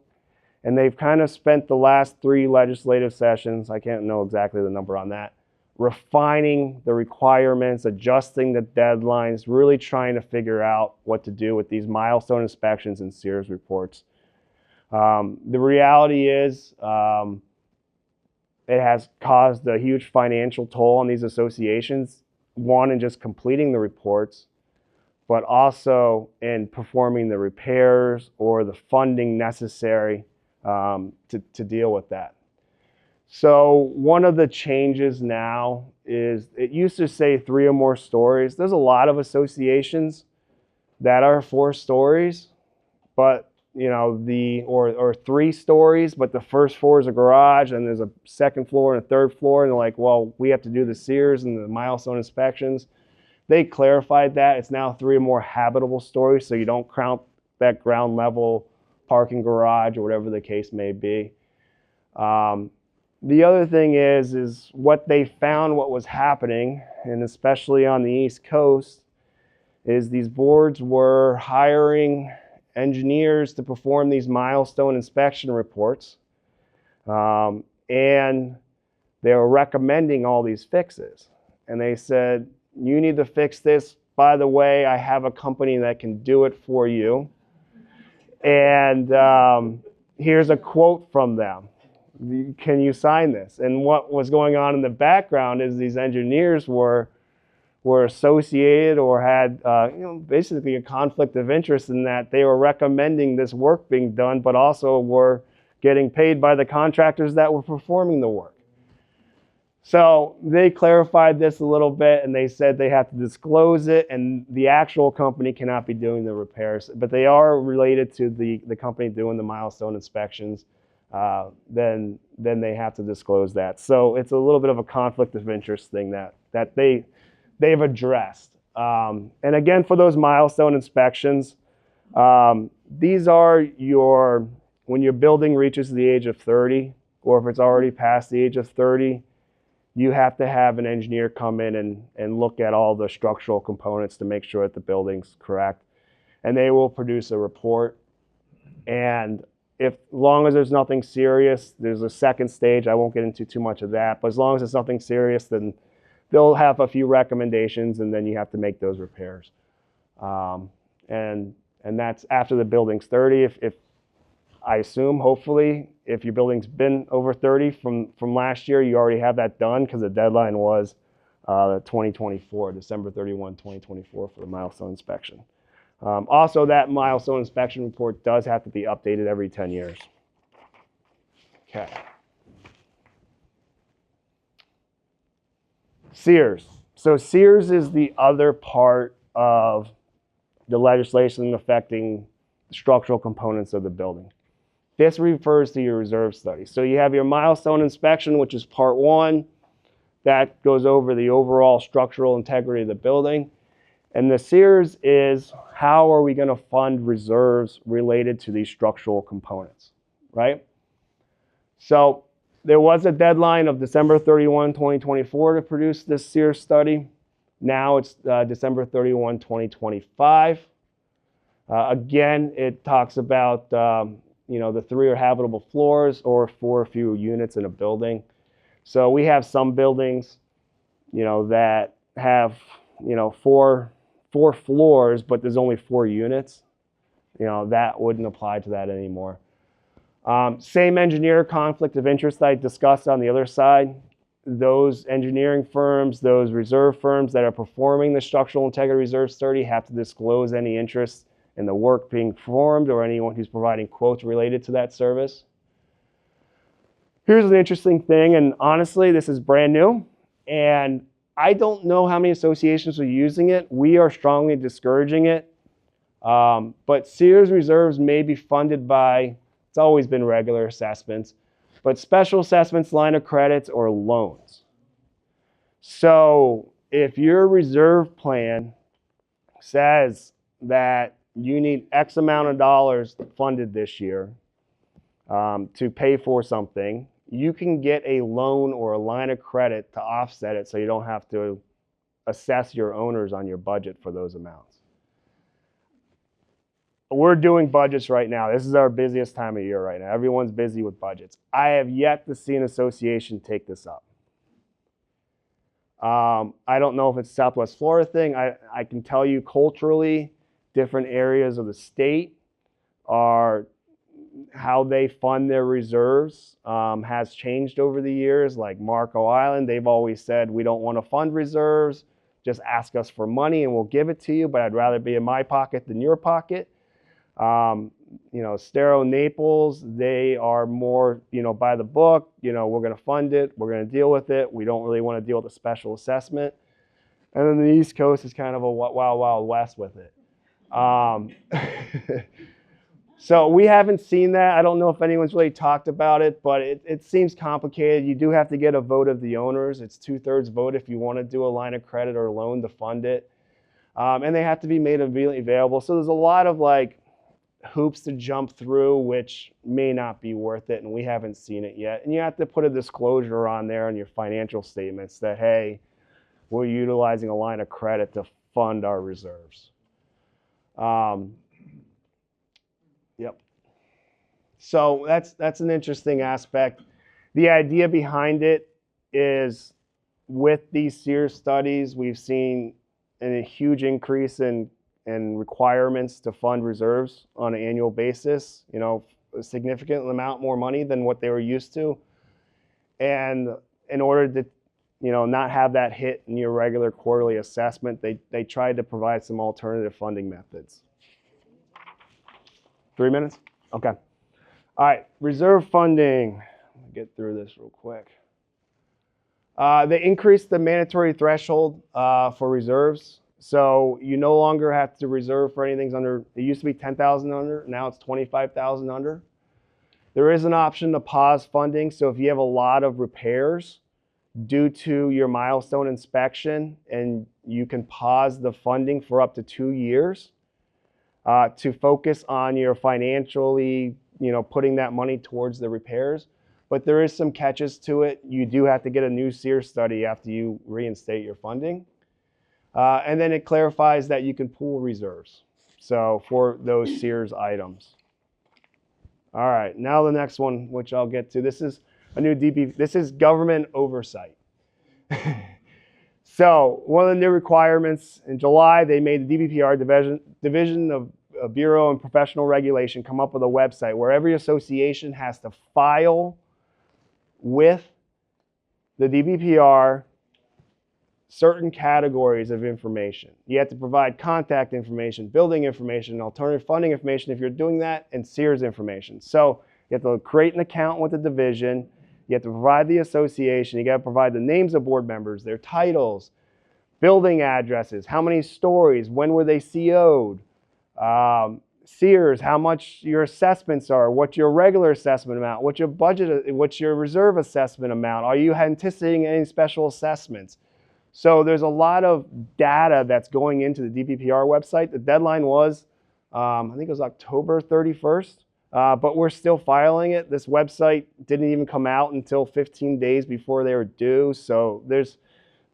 and they've kind of spent the last 3 legislative sessions, I can't know exactly the number on that, refining the requirements, adjusting the deadlines, really trying to figure out what to do with these milestone inspections and SEERS reports. The reality is it has caused a huge financial toll on these associations, one, in just completing the reports, but also in performing the repairs or the funding necessary to deal with that. So one of the changes now is, it used to say 3 or more stories. There's a lot of associations that are 4 stories, but or 3 stories, but the first floor is a garage and there's a second floor and a third floor, and they're like, well, we have to do the SEERS and the milestone inspections. They clarified that it's now 3 or more habitable stories, so you don't count that ground level parking garage or whatever the case may be. The other thing is what they found, what was happening, and especially on the East Coast, is these boards were hiring engineers to perform these milestone inspection reports, and they were recommending all these fixes. And they said, you need to fix this by the way, I have a company that can do it for you. And here's a quote from them. Can you sign this? And what was going on in the background is these engineers were associated or had basically a conflict of interest in that they were recommending this work being done, but also were getting paid by the contractors that were performing the work. So they clarified this a little bit, and they said they have to disclose it, and the actual company cannot be doing the repairs, but they are related to the company doing the milestone inspections. Then they have to disclose that. So it's a little bit of a conflict of interest thing that they've addressed. And again, for those milestone inspections, these are when your building reaches the age of 30, or if it's already past the age of 30, you have to have an engineer come in and look at all the structural components to make sure that the building's correct. And they will produce a report. And as long as there's nothing serious, there's a second stage. I won't get into too much of that, but as long as it's nothing serious, then they'll have a few recommendations, and then you have to make those repairs. And that's after the building's 30. If I assume, hopefully, if your building's been over 30 from last year, you already have that done, because the deadline was 2024, December 31, 2024 for the milestone inspection. Also, that milestone inspection report does have to be updated every 10 years. Okay. SEERS. So SEERS is the other part of the legislation affecting the structural components of the building. This refers to your reserve study. So you have your milestone inspection, which is part one. That goes over the overall structural integrity of the building. And the SEERS is how are we going to fund reserves related to these structural components, right? So there was a deadline of December 31, 2024 to produce this SEERS study. Now it's December 31, 2025. Again, it talks about the 3 or habitable floors or 4 or fewer units in a building. So we have some buildings, that have, 4 floors, but there's only 4 units. That wouldn't apply to that anymore. Same engineer conflict of interest I discussed on the other side. Those engineering firms, those reserve firms that are performing the structural integrity reserve study have to disclose any interest in the work being performed or anyone who's providing quotes related to that service. Here's an interesting thing, and honestly, this is brand new, and I don't know how many associations are using it. We are strongly discouraging it, but SEERS reserves may be funded by, it's always been regular assessments, but special assessments, line of credits, or loans. So if your reserve plan says that you need X amount of dollars funded this year to pay for something, you can get a loan or a line of credit to offset it so you don't have to assess your owners on your budget for those amounts. We're doing budgets right now. This is our busiest time of year right now. Everyone's busy with budgets. I have yet to see an association take this up. I don't know if it's a Southwest Florida thing. I can tell you culturally, different areas of the state are how they fund their reserves has changed over the years. Like Marco Island, they've always said, we don't want to fund reserves. Just ask us for money and we'll give it to you, but I'd rather be in my pocket than your pocket. Estero, Naples, they are more, by the book, we're going to fund it. We're going to deal with it. We don't really want to deal with a special assessment. And then the East Coast is kind of a wild, wild west with it. So we haven't seen that. I don't know if anyone's really talked about it, but it seems complicated. You do have to get a vote of the owners. It's 2/3 vote if you want to do a line of credit or loan to fund it. And they have to be made immediately available. So there's a lot of hoops to jump through, which may not be worth it, and we haven't seen it yet. And you have to put a disclosure on there in your financial statements that, hey, we're utilizing a line of credit to fund our reserves. Yep. So that's an interesting aspect. The idea behind it is with these SEERS studies, we've seen a huge increase in requirements to fund reserves on an annual basis, you know, a significant amount more money than what they were used to. And in order to, you know, not have that hit in your regular quarterly assessment, they tried to provide some alternative funding methods. 3 minutes? Okay. All right, reserve funding. Let me get through this real quick. They increased the mandatory threshold for reserves. So you no longer have to reserve for anything under, it used to be 10,000 under, now it's 25,000 under. There is an option to pause funding. So if you have a lot of repairs due to your milestone inspection, and you can pause the funding for up to 2 years to focus on your financially, you know, putting that money towards the repairs. But there is some catches to it. You do have to get a new SEER study after you reinstate your funding. And then it clarifies that you can pool reserves. So for those SEERS items. All right, now the next one, which I'll get to. This is a new this is government oversight. So one of the new requirements in July, they made the DBPR Division of Bureau and Professional Regulation come up with a website where every association has to file with the DBPR certain categories of information. You have to provide contact information, building information, alternative funding information if you're doing that, and SEERS information. So you have to create an account with the division. You have to provide the association. You got to provide the names of board members, their titles, building addresses, how many stories, when were they CO'd, SEERS, how much your assessments are, what's your regular assessment amount, what's your budget, what's your reserve assessment amount, are you anticipating any special assessments? So there's a lot of data that's going into the DBPR website. The deadline was, I think it was October 31st, but we're still filing it. This website didn't even come out until 15 days before they were due. So there's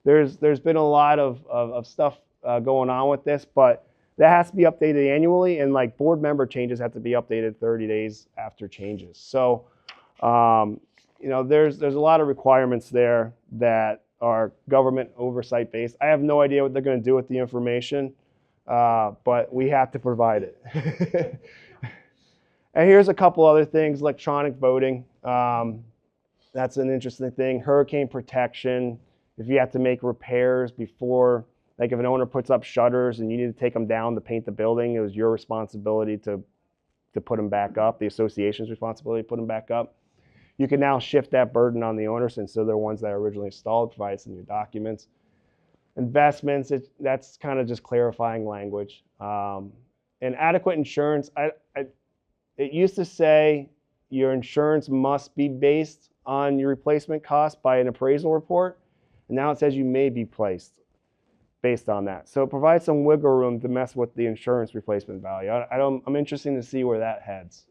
been a lot of stuff going on with this, but that has to be updated annually, and like board member changes have to be updated 30 days after changes. So, you know, there's a lot of requirements there that are government oversight based. I have no idea what they're going to do with the information, but we have to provide it. And here's a couple other things: electronic voting. That's an interesting thing. Hurricane protection. If you have to make repairs before, like if an owner puts up shutters and you need to take them down to paint the building, it was your responsibility to put them back up. The association's responsibility to put them back up. You can now shift that burden on the owner since they're the ones that originally installed, provide some new documents. Investments, that's kind of just clarifying language. And adequate insurance, it used to say your insurance must be based on your replacement cost by an appraisal report. And now it says you may be placed based on that. So it provides some wiggle room to mess with the insurance replacement value. I'm interested to see where that heads.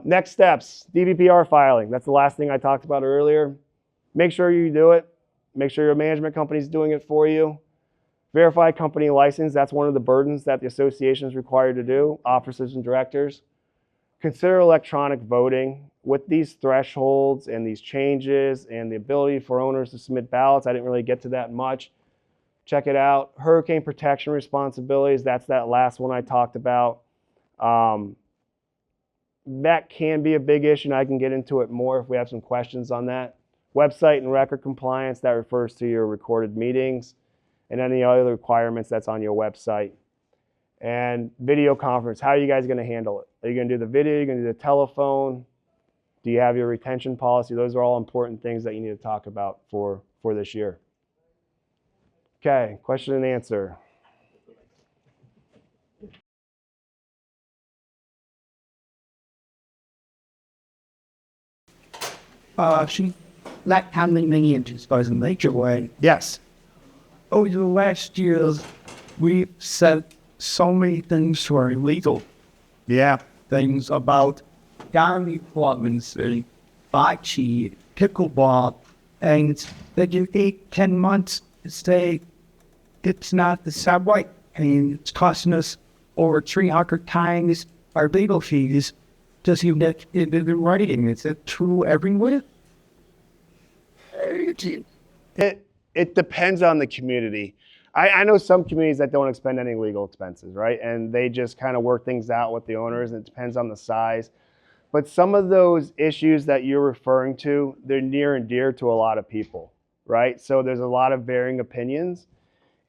Next steps, DBPR filing. That's the last thing I talked about earlier. Make sure you do it. Make sure your management company is doing it for you. Verify company license. That's one of the burdens that the association is required to do, officers and directors. Consider electronic voting. With these thresholds and these changes and the ability for owners to submit ballots, I didn't really get to that much. Check it out. Hurricane protection responsibilities. That's that last one I talked about. That can be a big issue, and I can get into it more if we have some questions on that. Website and record compliance, that refers to your recorded meetings and any other requirements that's on your website. And video conference, how are you guys going to handle it? Are you going to do the video? Are you going to do the telephone? Do you have your retention policy? Those are all important things that you need to talk about for this year. Okay, question and answer. Like how many inches goes in nature way? Yes. Over the last years, we've said so many things were illegal. Yeah. Things about dining apartments, bocce, pickleball, and that you take 10 months to say it's not the subway. I mean, it's costing us over 300 times our legal fees. Does he get into the writing? Is it true everywhere? It depends on the community. I know some communities that don't expend any legal expenses, right? And they just kind of work things out with the owners, and it depends on the size. But some of those issues that you're referring to, they're near and dear to a lot of people, right? So there's a lot of varying opinions.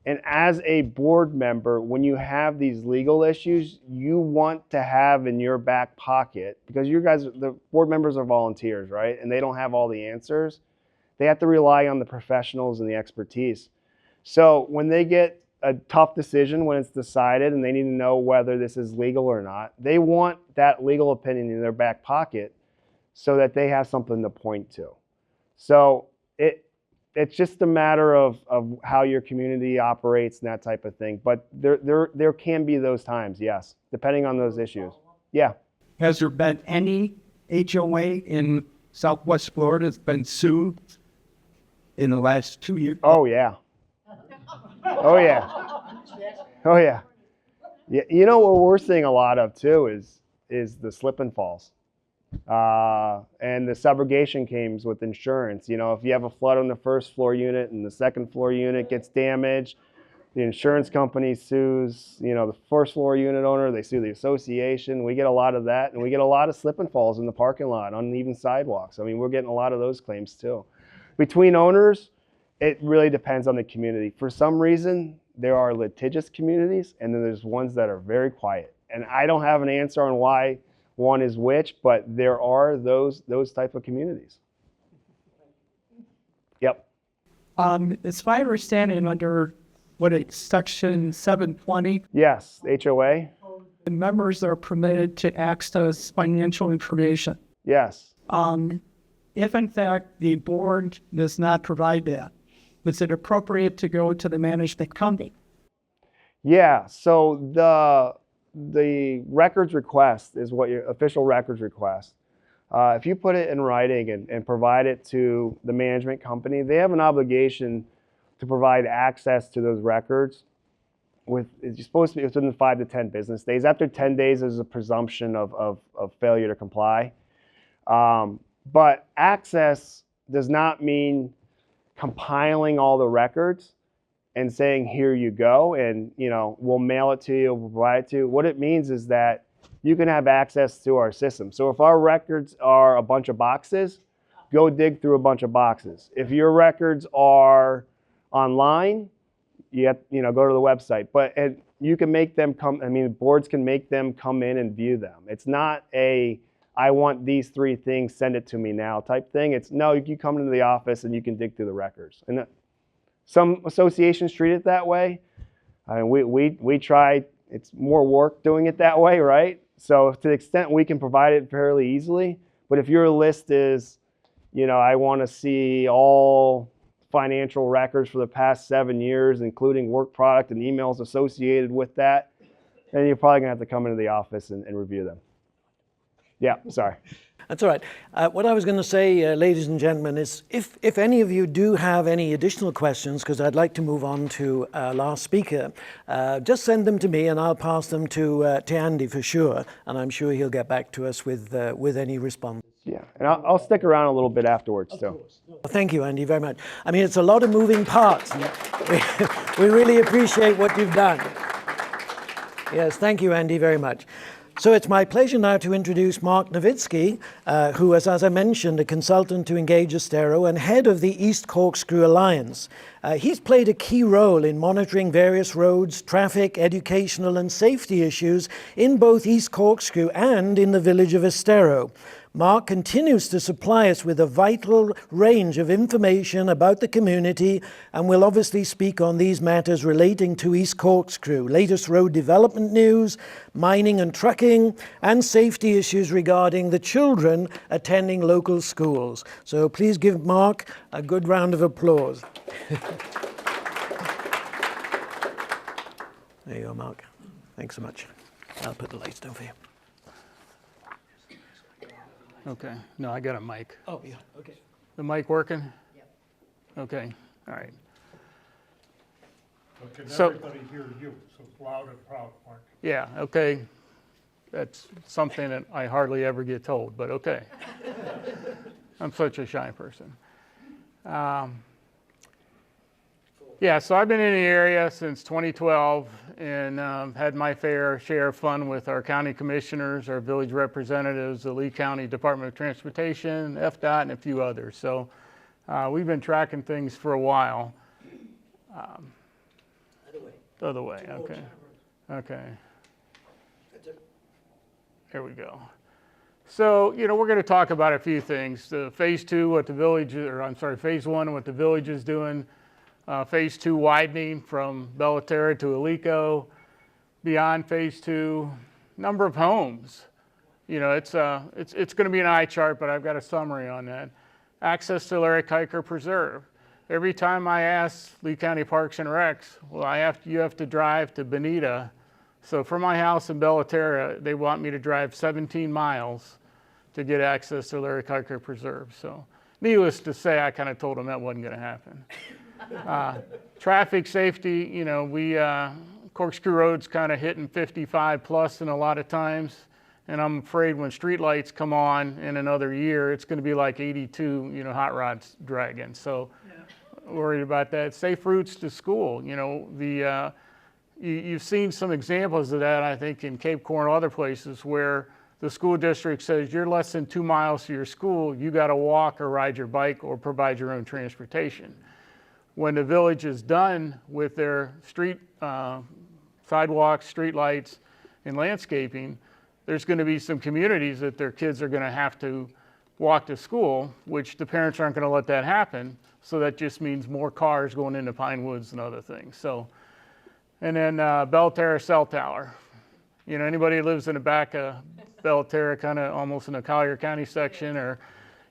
And as a board member, when you have these legal issues, you want to have in your back pocket, because you guys, the board members are volunteers, right? And they don't have all the answers. They have to rely on the professionals and the expertise. So when they get a tough decision, when it's decided and they need to know whether this is legal or not, they want that legal opinion in their back pocket so that they have something to point to. So it's just a matter of how your community operates and that type of thing. But there can be those times, yes, depending on those issues. Yeah. Has there been any HOA in Southwest Florida that's been sued in the last 2 years? Oh, yeah. Oh, yeah. Oh, yeah. Yeah. You know what we're seeing a lot of, too, is the slip and falls. And the subrogation claims with insurance. You know, if you have a flood on the first floor unit and the second floor unit gets damaged, the insurance company sues, you know, the first floor unit owner, they sue the association. We get a lot of that, and we get a lot of slip and falls in the parking lot, uneven sidewalks. I mean, we're getting a lot of those claims too. Between owners, it really depends on the community. For some reason, there are litigious communities, and then there's ones that are very quiet. And I don't have an answer on why one is which, but there are those type of communities. Yep. It's my understanding under what it's section 720, Yes, HOA. the members are permitted to access financial information. Yes. If in fact the board does not provide that, is it appropriate to go to the management company? Yeah. So the records request is what your official records request. If you put it in writing and provide it to the management company, they have an obligation to provide access to those records. It's supposed to be within 5 to 10 business days. After 10 days, there's a presumption of failure to comply. But access does not mean compiling all the records and saying, here you go, and we'll mail it to you, we'll provide it to you. What it means is that you can have access to our system. So if our records are a bunch of boxes, go dig through a bunch of boxes. If your records are online, you have, go to the website. But you can make them come, boards can make them come in and view them. It's not I want these 3 things, send it to me now type thing. It's no, you come into the office and you can dig through the records. And some associations treat it that way. We try, it's more work doing it that way, right? So to the extent we can provide it fairly easily, but if your list is, I want to see all financial records for the past 7 years, including work product and emails associated with that, then you're probably gonna have to come into the office and review them. Yeah, sorry. That's all right. What I was going to say, ladies and gentlemen, is if any of you do have any additional questions, because I'd like to move on to our last speaker, just send them to me and I'll pass them to Andy for sure, and I'm sure he'll get back to us with any response. Yeah, and I'll stick around a little bit afterwards too. Thank you, Andy, very much. It's a lot of moving parts. We really appreciate what you've done. Yes, thank you, Andy, very much. So it's my pleasure now to introduce Mark Novitski, who is, as I mentioned, a consultant to Engage Estero and head of the East Corkscrew Alliance. He's played a key role in monitoring various roads, traffic, educational and safety issues in both East Corkscrew and in the village of Estero. Mark continues to supply us with a vital range of information about the community and will obviously speak on these matters relating to East Corkscrew, latest road development news, mining and trucking, and safety issues regarding the children attending local schools. So please give Mark a good round of applause. There you go, Mark. Thanks so much. I'll put the lights down for you. Okay. No, I got a mic. Oh, yeah, okay. The mic working? Yeah. Okay. All right. Can everybody hear you? So loud and proud, Mark. Yeah, okay. That's something that I hardly ever get told, but okay. I'm such a shy person. Yeah, so I've been in the area since 2012 and had my fair share of fun with our county commissioners, our village representatives, the Lee County Department of Transportation, FDOT, and a few others. So we've been tracking things for a while. Other way, okay. Okay. There we go. So, you know, we're going to talk about a few things. The phase 2, what the village, or I'm sorry, phase 1, what the village is doing. Phase 2 widening from Belterra to Alico. Beyond phase 2, number of homes. You know, it's going to be an eye chart, but I've got a summary on that. Access to Larry Kiker Preserve. Every time I ask Lee County Parks and Recs, well, you have to drive to Bonita. So from my house in Belterra, they want me to drive 17 miles to get access to Larry Kiker Preserve. So needless to say, I kind of told them that wasn't going to happen. Traffic safety, you know, Corkscrew Road's kind of hitting 55 plus in a lot of times. And I'm afraid when street lights come on in another year, it's going to be like 82, you know, hot rods dragging. So worried about that. Safe routes to school, you know, you've seen some examples of that, I think, in Cape Coral and other places where the school district says you're less than 2 miles to your school, you got to walk or ride your bike or provide your own transportation. When the village is done with their street sidewalks, street lights, and landscaping, there's going to be some communities that their kids are going to have to walk to school, which the parents aren't going to let that happen. So that just means more cars going into Pine Woods and other things. So, and then Belterra Cell Tower. You know, anybody who lives in the back of Belterra, kind of almost in the Collier County section, or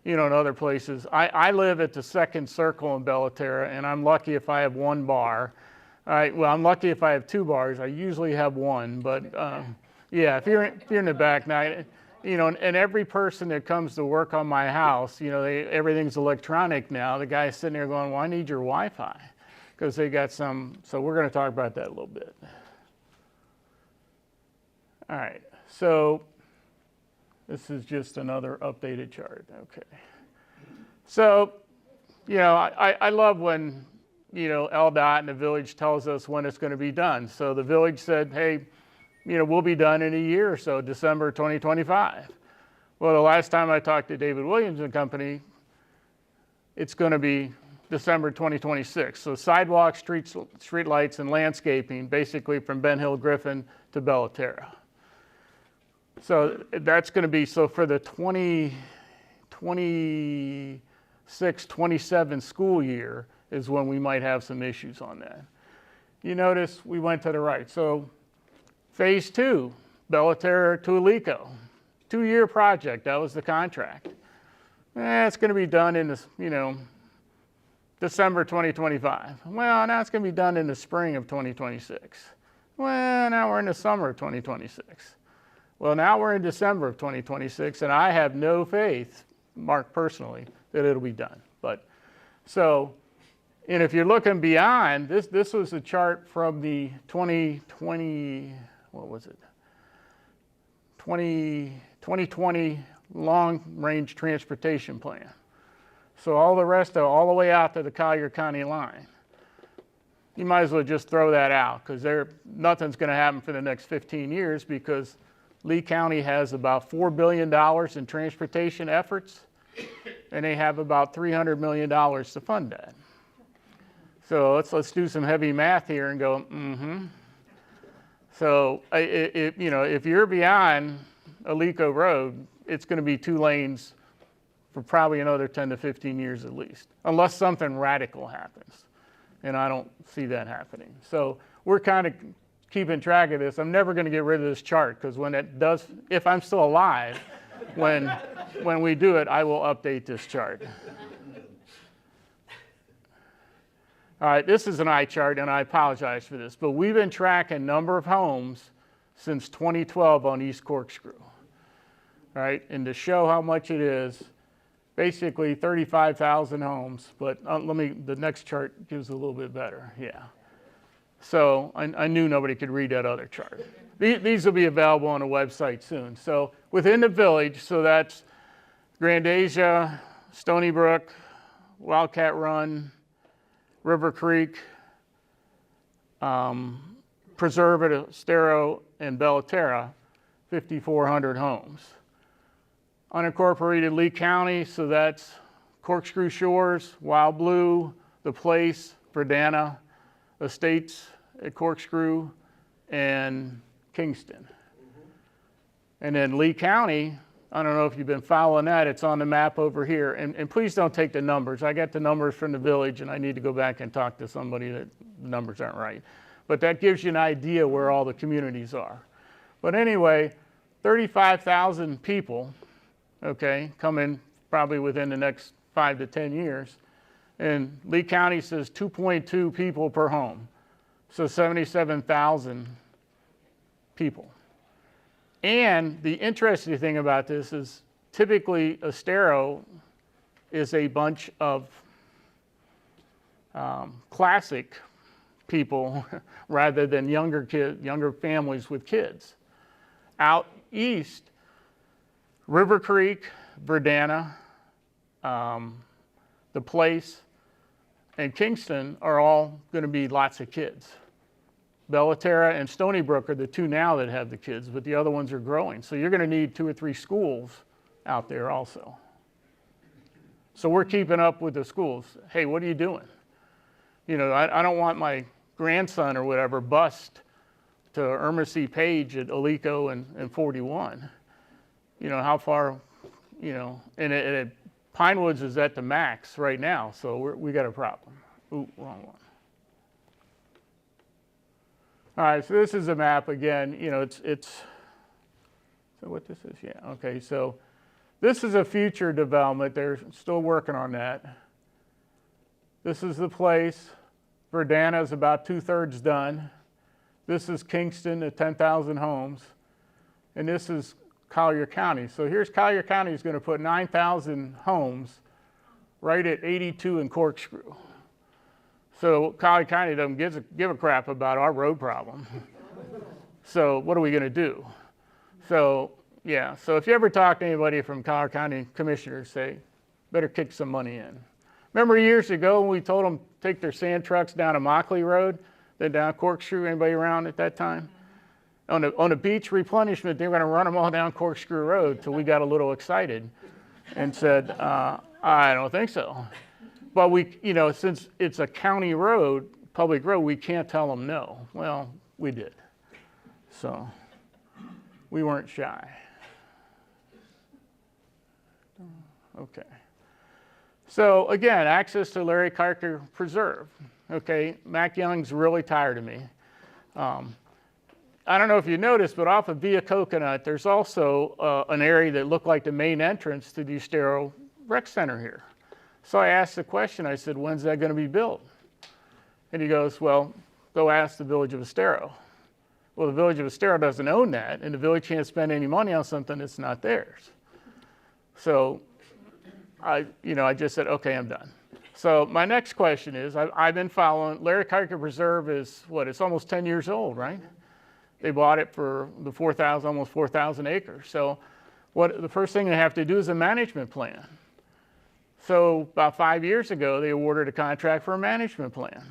you know, in other places. I live at the second circle in Belterra, and I'm lucky if I have one bar. All right, well, I'm lucky if I have 2 bars. I usually have 1, but yeah, if you're in the back now, you know, and every person that comes to work on my house, you know, everything's electronic now. The guy's sitting there going, well, I need your Wi-Fi, because they got some, so we're going to talk about that a little bit. All right, so this is just another updated chart, okay. So, you know, I love when, you know, LDOT and the village tells us when it's going to be done. So the village said, hey, you know, we'll be done in a year or so, December 2025. Well, the last time I talked to David Williams and company, it's going to be December 2026. So sidewalks, street lights, and landscaping, basically from Ben Hill Griffin to Belterra. So that's going to be, so for the 2026-27 school year is when we might have some issues on that. You notice we went to the right. So phase 2, Belterra to Alico, 2-year project. That was the contract. It's going to be done in this, you know, December 2025. Well, now it's going to be done in the spring of 2026. Well, now we're in the summer of 2026. Well, now we're in December of 2026, and I have no faith, Mark personally, that it'll be done. But so, and if you're looking beyond, this was a chart from the 2020, what was it? 2020 long-range transportation plan. So all the rest of all the way out to the Collier County line. You might as well just throw that out, because nothing's going to happen for the next 15 years, because Lee County has about $4 billion in transportation efforts, and they have about $300 million to fund that. So let's do some heavy math here and go, So you know, if you're beyond Alico Road, it's going to be 2 lanes for probably another 10 to 15 years at least, unless something radical happens. And I don't see that happening. So we're kind of keeping track of this. I'm never going to get rid of this chart, because when it does, if I'm still alive, when we do it, I will update this chart. All right, this is an eye chart, and I apologize for this, but we've been tracking number of homes since 2012 on East Corkscrew. All right, and to show how much it is, basically 35,000 homes, but the next chart gives a little bit better, yeah. So I knew nobody could read that other chart. These will be available on the website soon. So within the village, so that's Grandasia, Stony Brook, Wildcat Run, River Creek, preserve at Estero and Belterra, 5,400 homes. Unincorporated Lee County, so that's Corkscrew Shores, Wild Blue, The Place, Verdana, Estates at Corkscrew, and Kingston. And then Lee County, I don't know if you've been following that, it's on the map over here. And please don't take the numbers. I got the numbers from the village and I need to go back and talk to somebody that the numbers aren't right. But that gives you an idea where all the communities are. But anyway, 35,000 people, okay, coming probably within the next 5 to 10 years. And Lee County says 2.2 people per home. So 77,000 people. And the interesting thing about this is typically Estero is a bunch of classic people rather than younger families with kids. Out east, River Creek, Verdana, The Place, and Kingston are all going to be lots of kids. Belterra and Stony Brook are the two now that have the kids, but the other ones are growing. So you're going to need 2 or 3 schools out there also. So we're keeping up with the schools. Hey, what are you doing? You know, I don't want my grandson or whatever bused to Irma C. Page at Alico and 41. You know, how far, you know, and Pinewoods is at the max right now, so we got a problem. Ooh, wrong one. All right, so this is a map again. You know, it's so what this is, yeah, okay. So this is a future development. They're still working on that. This is The Place. Verdana is about 2/3 done. This is Kingston at 10,000 homes, and this is Collier County. So here's Collier County is going to put 9,000 homes right at 82 in Corkscrew. So Collier County doesn't give a crap about our road problem. So what are we going to do? So yeah, so if you ever talk to anybody from Collier County commissioners, say, better kick some money in. Remember years ago when we told them take their sand trucks down to Mockley Road, then down Corkscrew? Anybody around at that time? On the beach replenishment, they were going to run them all down Corkscrew Road till we got a little excited and said, I don't think so. But we, you know, since it's a county road, public road, we can't tell them no. Well, we did. So we weren't shy. Okay. So again, access to Larry Kiker Preserve. Okay, Mac Young's really tired of me. I don't know if you noticed, but off of Via Coconut, there's also an area that looked like the main entrance to the Estero Rec Center here. So I asked the question, I said, when's that going to be built? And he goes, well, go ask the Village of Estero. Well, the Village of Estero doesn't own that, and the village can't spend any money on something that's not theirs. So I just said, okay, I'm done. So my next question is, I've been following, Larry Kiker Preserve is, it's almost 10 years old, right? They bought it for the almost 4,000 acres. So the first thing they have to do is a management plan. So about 5 years ago, they awarded a contract for a management plan.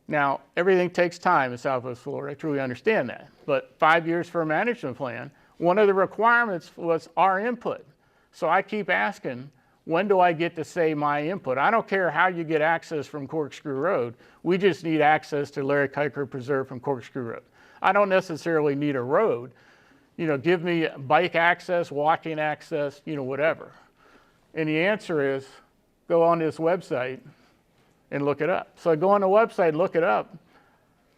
Now, everything takes time in Southwest Florida, I truly understand that. But 5 years for a management plan, one of the requirements was our input. So I keep asking, when do I get to say my input? I don't care how you get access from Corkscrew Road. We just need access to Larry Kiker Preserve from Corkscrew Road. I don't necessarily need a road. You know, give me bike access, walking access, you know, whatever. And the answer is, go on this website and look it up. So I go on the website, look it up.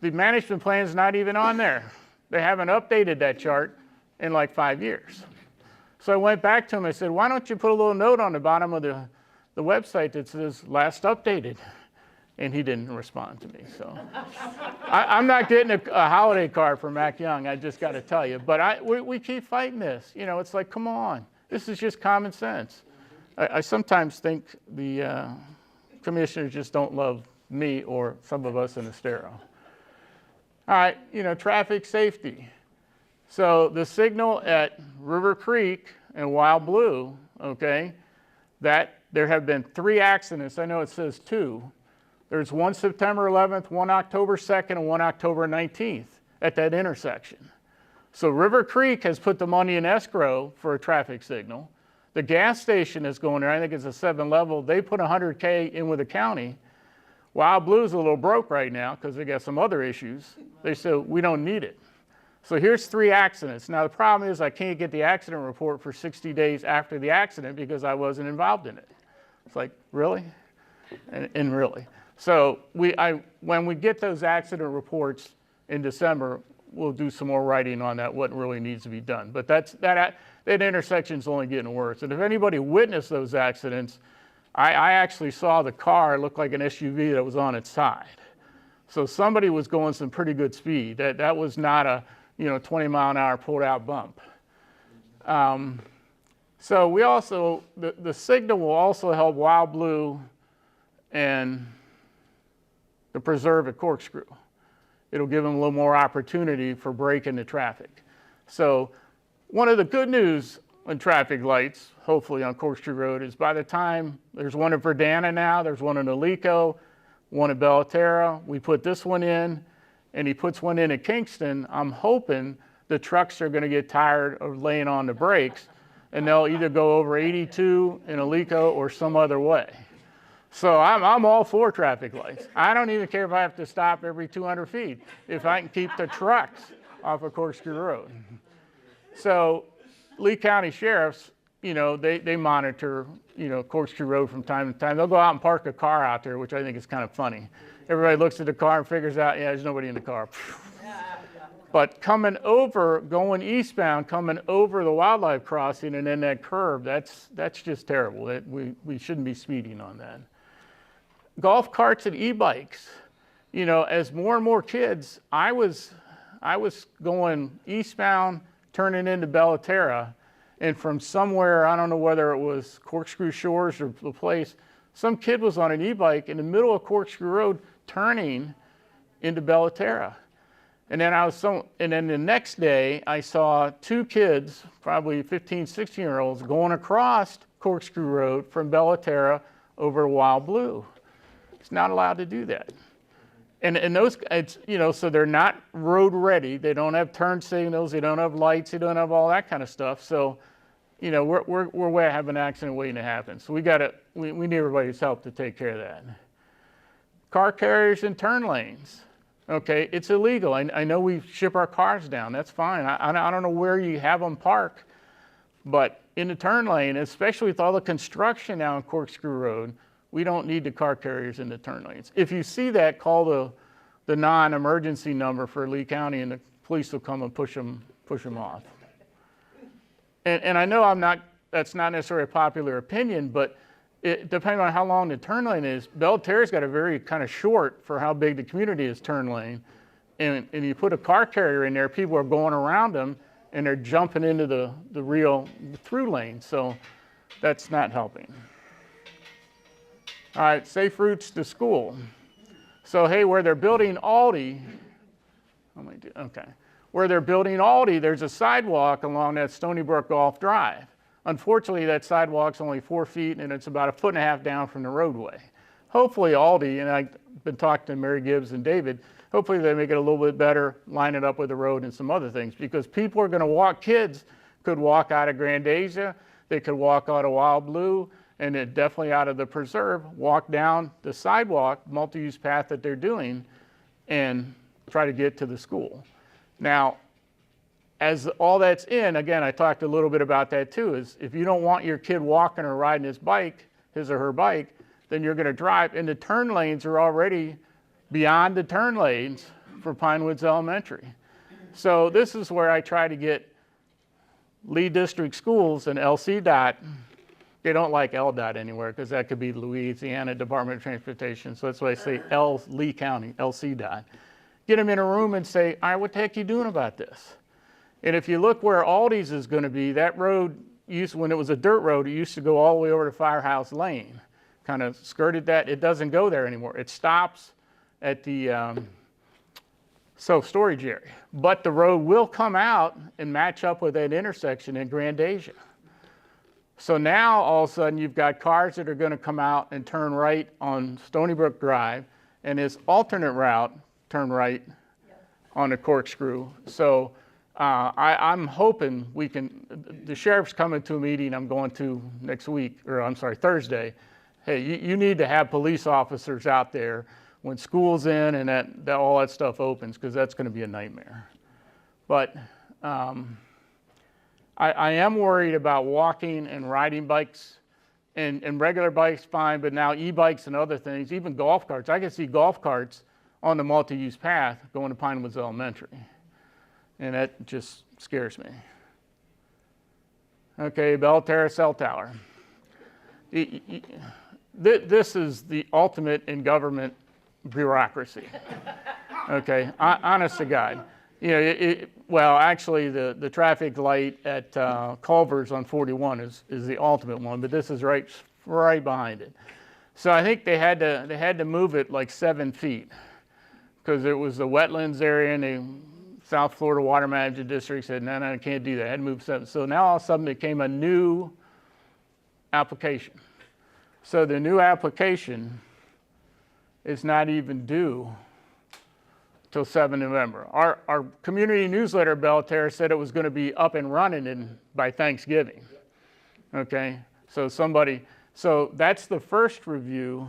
The management plan is not even on there. They haven't updated that chart in like 5 years. So I went back to him, I said, why don't you put a little note on the bottom of the website that says last updated? And he didn't respond to me. So I'm not getting a holiday card from Mac Young, I just got to tell you. But we keep fighting this. You know, it's like, come on, this is just common sense. I sometimes think the commissioners just don't love me or some of us in Estero. All right, you know, traffic safety. So the signal at River Creek and Wild Blue, okay, that there have been 3 accidents, I know it says 2, There's one September 11th, one October 2nd, and one October 19th at that intersection. So River Creek has put the money in escrow for a traffic signal. The gas station is going there, I think it's a 7-level. They put $100K in with the county. Wild Blue's a little broke right now because they got some other issues. They said, we don't need it. So here's 3 accidents. Now the problem is I can't get the accident report for 60 days after the accident because I wasn't involved in it. It's like, really? And really. So when we get those accident reports in December, we'll do some more writing on that, what really needs to be done. But that intersection's only getting worse. And if anybody witnessed those accidents, I actually saw the car look like an SUV that was on its side. So somebody was going some pretty good speed. That was not a 20-mile-an-hour pulled-out bump. So we also, the signal will also help Wild Blue and the preserve at Corkscrew. It'll give them a little more opportunity for braking the traffic. So one of the good news on traffic lights, hopefully on Corkscrew Road, is by the time there's one in Verdana now, there's one in Alico, one in Belterra. We put this one in, and he puts one in at Kingston. I'm hoping the trucks are going to get tired of laying on the brakes, and they'll either go over 82 in Alico or some other way. So I'm all for traffic lights. I don't even care if I have to stop every 200 feet if I can keep the trucks off of Corkscrew Road. So Lee County Sheriffs, they monitor, Corkscrew Road from time to time. They'll go out and park a car out there, which I think is kind of funny. Everybody looks at the car and figures out, yeah, there's nobody in the car. But going eastbound, coming over the wildlife crossing and then that curve, that's just terrible. We shouldn't be speeding on that. Golf carts and e-bikes. As more and more kids, I was going eastbound, turning into Belterra, and from somewhere, I don't know whether it was Corkscrew Shores or the place, some kid was on an e-bike in the middle of Corkscrew Road turning into Belterra. And then the next day, I saw 2 kids, probably 15, 16-year-olds, going across Corkscrew Road from Belterra over to Wild Blue. It's not allowed to do that. And those, so they're not road ready. They don't have turn signals. They don't have lights. They don't have all that kind of stuff. So, we're having an accident waiting to happen. So we need everybody's help to take care of that. Car carriers and turn lanes. Okay, it's illegal. I know we ship our cars down. That's fine. I don't know where you have them park, but in the turn lane, especially with all the construction now on Corkscrew Road, we don't need the car carriers in the turn lanes. If you see that, call the non-emergency number for Lee County, and the police will come and push them off. And I know that's not necessarily a popular opinion, but depending on how long the turn lane is, Belterra's got a very kind of short for how big the community is turn lane. And you put a car carrier in there, people are going around them and they're jumping into the real through lane. So that's not helping. All right, safe routes to school. So hey, where they're building Aldi, where they're building Aldi, there's a sidewalk along that Stony Brook Golf Drive. Unfortunately, that sidewalk's only 4 feet and it's about 1.5 feet down from the roadway. Hopefully Aldi, and I've been talking to Mary Gibbs and David, hopefully they make it a little bit better, line it up with the road and some other things, because people are going to walk, kids could walk out of Grandasia, they could walk out of Wild Blue, and then definitely out of the preserve, walk down the sidewalk, multi-use path that they're doing, and try to get to the school. Now, as all that's in, again, I talked a little bit about that too, is if you don't want your kid walking or riding his or her bike, then you're gonna drive, and the turn lanes are already beyond the turn lanes for Pine Woods Elementary. So this is where I try to get Lee District Schools and LCDOT. They don't like LDOT anywhere because that could be Louisiana Department of Transportation. So that's why I say Lee County, LCDOT. Get them in a room and say, all right, what the heck are you doing about this? And if you look where Aldi's is going to be, that road when it was a dirt road, it used to go all the way over to Firehouse Lane. Kind of skirted that. It doesn't go there anymore. It stops at the self-storage area. But the road will come out and match up with that intersection in Grandasia. So now all of a sudden you've got cars that are going to come out and turn right on Stony Brook Drive. and his alternate route turned right on the Corkscrew. So I'm hoping we can, the sheriff's coming to a meeting I'm going to next week, or I'm sorry, Thursday. Hey, you need to have police officers out there when school's in and that all that stuff opens, because that's going to be a nightmare. But I am worried about walking and riding bikes, and regular bikes fine, but now e-bikes and other things, even golf carts. I can see golf carts on the multi-use path going to Pinewoods Elementary, and that just scares me. Okay, Belterra Cell Tower. This is the ultimate in government bureaucracy. Okay, honest to God. You know, well, actually, the traffic light at Culver's on 41 is the ultimate one, but this is right behind it. So I think they had to move it like 7 feet, because it was the wetlands area, and the South Florida Water Management District said, no, I can't do that. I had to move 7. So now all of a sudden it became a new application. So the new application is not even due till 7 November. Our community newsletter, Belterra, said it was going to be up and running by Thanksgiving. Okay, so that's the first review.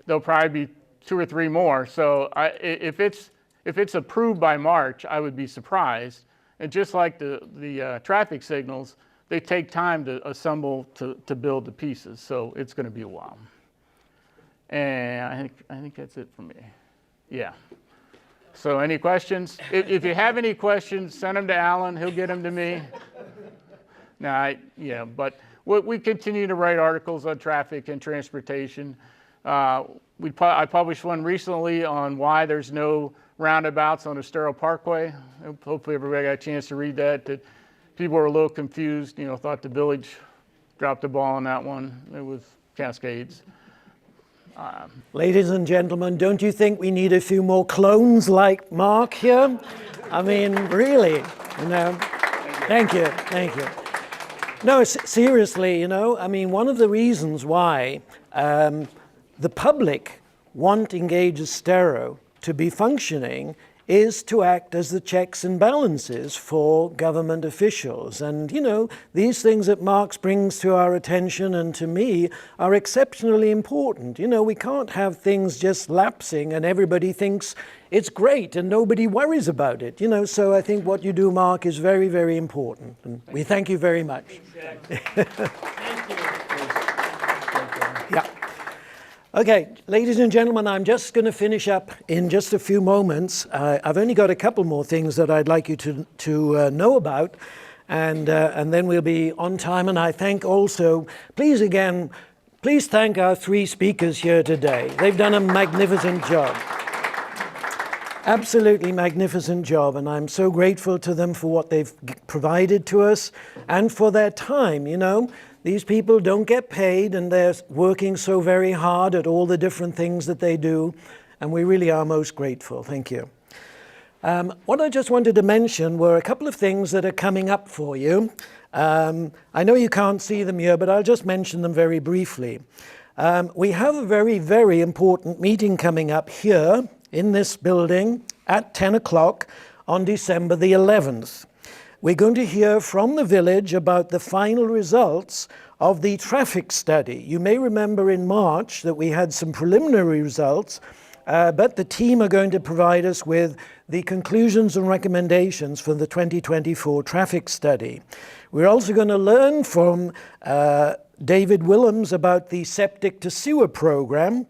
There'll probably be 2 or 3 more. So if it's approved by March, I would be surprised. And just like the traffic signals, they take time to assemble to build the pieces. So it's going to be a while. And I think that's it for me. Yeah. So any questions? If you have any questions, send them to Alan. He'll get them to me. But we continue to write articles on traffic and transportation. I published one recently on why there's no roundabouts on Estero Parkway. Hopefully everybody got a chance to read that. That people were a little confused, thought the village dropped the ball on that one. It was Cascades. Ladies and gentlemen, don't you think we need a few more clones like Mark here? I mean, really, Thank you. No, seriously, I mean, one of the reasons why the public want Engage Estero to be functioning is to act as the checks and balances for government officials. And, these things that Marx brings to our attention and to me are exceptionally important. We can't have things just lapsing and everybody thinks it's great and nobody worries about it. So I think what you do, Mark, is very, very important. And we thank you very much. Thank you. Yeah. Okay, ladies and gentlemen, I'm just going to finish up in just a few moments. I've only got a couple more things that I'd like you to know about, and then we'll be on time. And I thank also, please thank our 3 speakers here today. They've done a magnificent job. Absolutely magnificent job, and I'm so grateful to them for what they've provided to us and for their time. These people don't get paid, and they're working so very hard at all the different things that they do, and we really are most grateful. Thank you. What I just wanted to mention were a couple of things that are coming up for you. I know you can't see them here, but I'll just mention them very briefly. We have a very, very important meeting coming up here in this building at 10 o'clock on December the 11th. We're going to hear from the village about the final results of the traffic study. You may remember in March that we had some preliminary results, but the team are going to provide us with the conclusions and recommendations for the 2024 traffic study. We're also going to learn from David Willems about the septic to sewer program.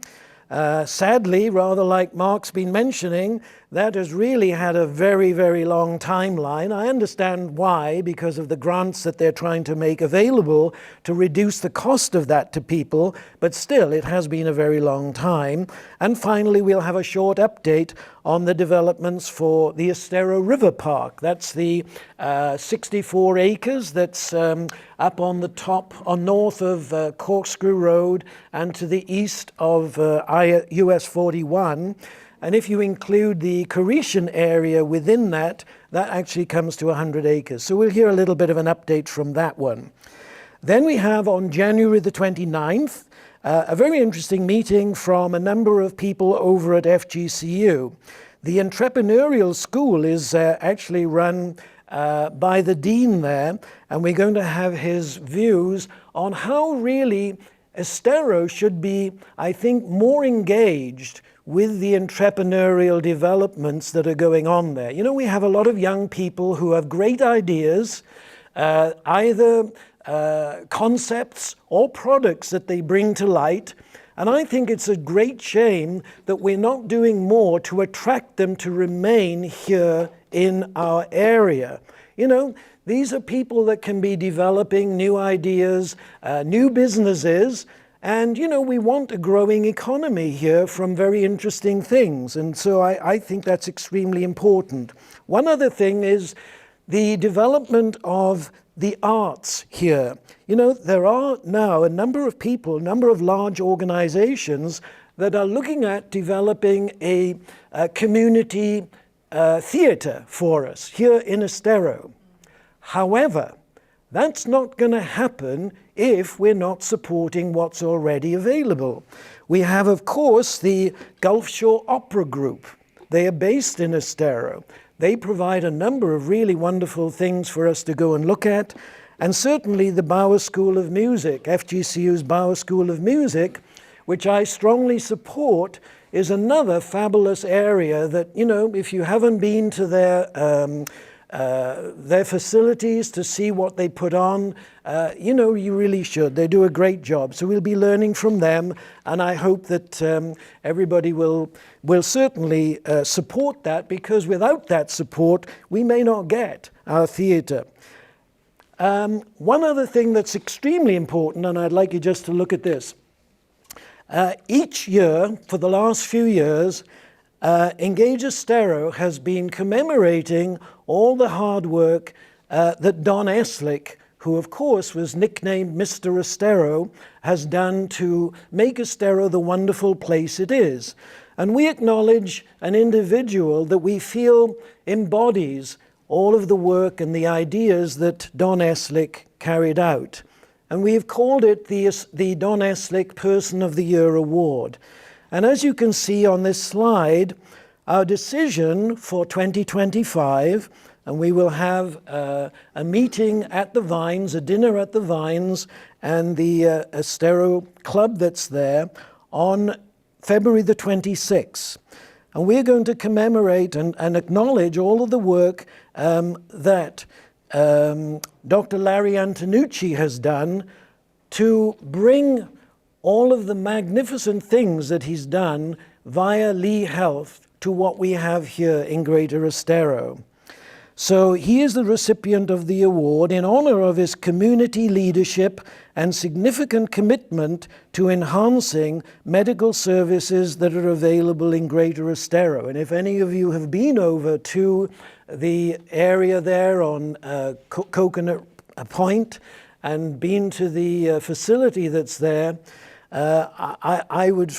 Sadly, rather like Mark's been mentioning, that has really had a very, very long timeline. I understand why, because of the grants that they're trying to make available to reduce the cost of that to people, but still, it has been a very long time. And finally, we'll have a short update on the developments for the Estero River Park. That's the 64 acres that's up on the top, north of Corkscrew Road and to the east of US 41. And if you include the Corician area within that, that actually comes to 100 acres. So we'll hear a little bit of an update from that one. Then we have on January the 29th, a very interesting meeting from a number of people over at FGCU. The entrepreneurial school is actually run by the dean there, and we're going to have his views on how really Estero should be, I think, more engaged with the entrepreneurial developments that are going on there. You know, we have a lot of young people who have great ideas, either concepts or products that they bring to light. And I think it's a great shame that we're not doing more to attract them to remain here in our area. You know, these are people that can be developing new ideas, new businesses, and, you know, we want a growing economy here from very interesting things. And so I think that's extremely important. One other thing is the development of the arts here. You know, there are now a number of people, a number of large organizations that are looking at developing a community theater for us here in Estero. However, that's not going to happen if we're not supporting what's already available. We have, of course, the Gulf Shore Opera Group. They are based in Estero. They provide a number of really wonderful things for us to go and look at. And certainly the Bauer School of Music, FGCU's Bauer School of Music, which I strongly support, is another fabulous area that, you know, if you haven't been to their facilities to see what they put on, you know, you really should. They do a great job. So we'll be learning from them, and I hope that everybody will certainly support that, because without that support, we may not get our theater. One other thing that's extremely important, and I'd like you just to look at this. Each year, for the last few years, Engage Estero has been commemorating all the hard work that Don Eslick, who of course was nicknamed Mr. Estero, has done to make Estero the wonderful place it is. And we acknowledge an individual that we feel embodies all of the work and the ideas that Don Eslick carried out. And we've called it the Don Eslick Person of the Year Award. And as you can see on this slide, our decision for 2025, and we will have a meeting at the Vines, a dinner at the Vines, and the Estero Club that's there on February the 26th. And we're going to commemorate and acknowledge all of the work that Dr. Larry Antonucci has done to bring all of the magnificent things that he's done via Lee Health to what we have here in Greater Estero. So he is the recipient of the award in honor of his community leadership and significant commitment to enhancing medical services that are available in Greater Estero. And if any of you have been over to the area there on Coconut Point and been to the facility that's there, I would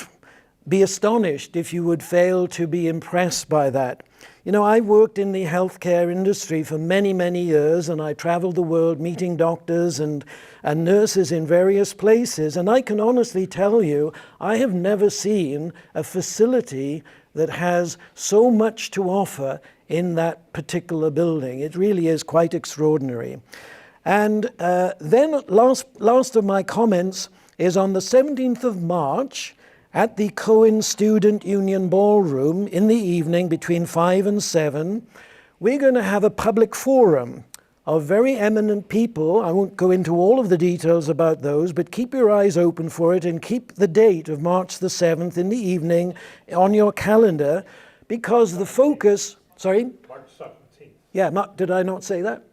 be astonished if you would fail to be impressed by that. You know, I worked in the healthcare industry for many, many years, and I traveled the world meeting doctors and nurses in various places. And I can honestly tell you, I have never seen a facility that has so much to offer in that particular building. It really is quite extraordinary. And then last of my comments is on the 17th of March, at the Cohen Student Union Ballroom in the evening between 5 and 7, we're going to have a public forum of very eminent people. I won't go into all of the details about those, but keep your eyes open for it and keep the date of March the 7th in the evening on your calendar, because the focus, sorry? March 17th. Yeah, did I not say that?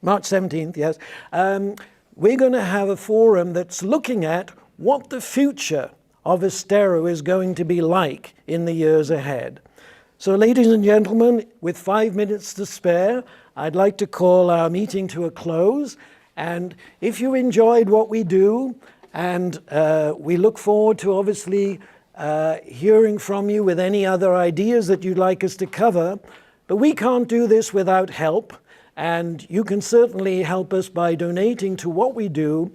March 17th, yes. We're going to have a forum that's looking at what the future of Estero is going to be like in the years ahead. So ladies and gentlemen, with 5 minutes to spare, I'd like to call our meeting to a close. And if you enjoyed what we do, and we look forward to obviously hearing from you with any other ideas that you'd like us to cover, but we can't do this without help. And you can certainly help us by donating to what we do.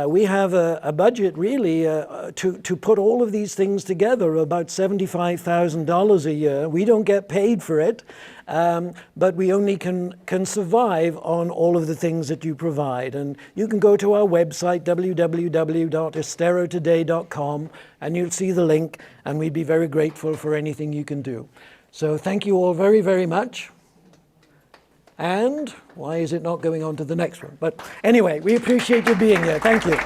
We have a budget really to put all of these things together, about $75,000 a year. We don't get paid for it, but we only can survive on all of the things that you provide. And you can go to our website, www.esterotoday.com, and you'll see the link, and we'd be very grateful for anything you can do. So thank you all very, very much. And why is it not going on to the next one? But anyway, we appreciate you being here. Thank you.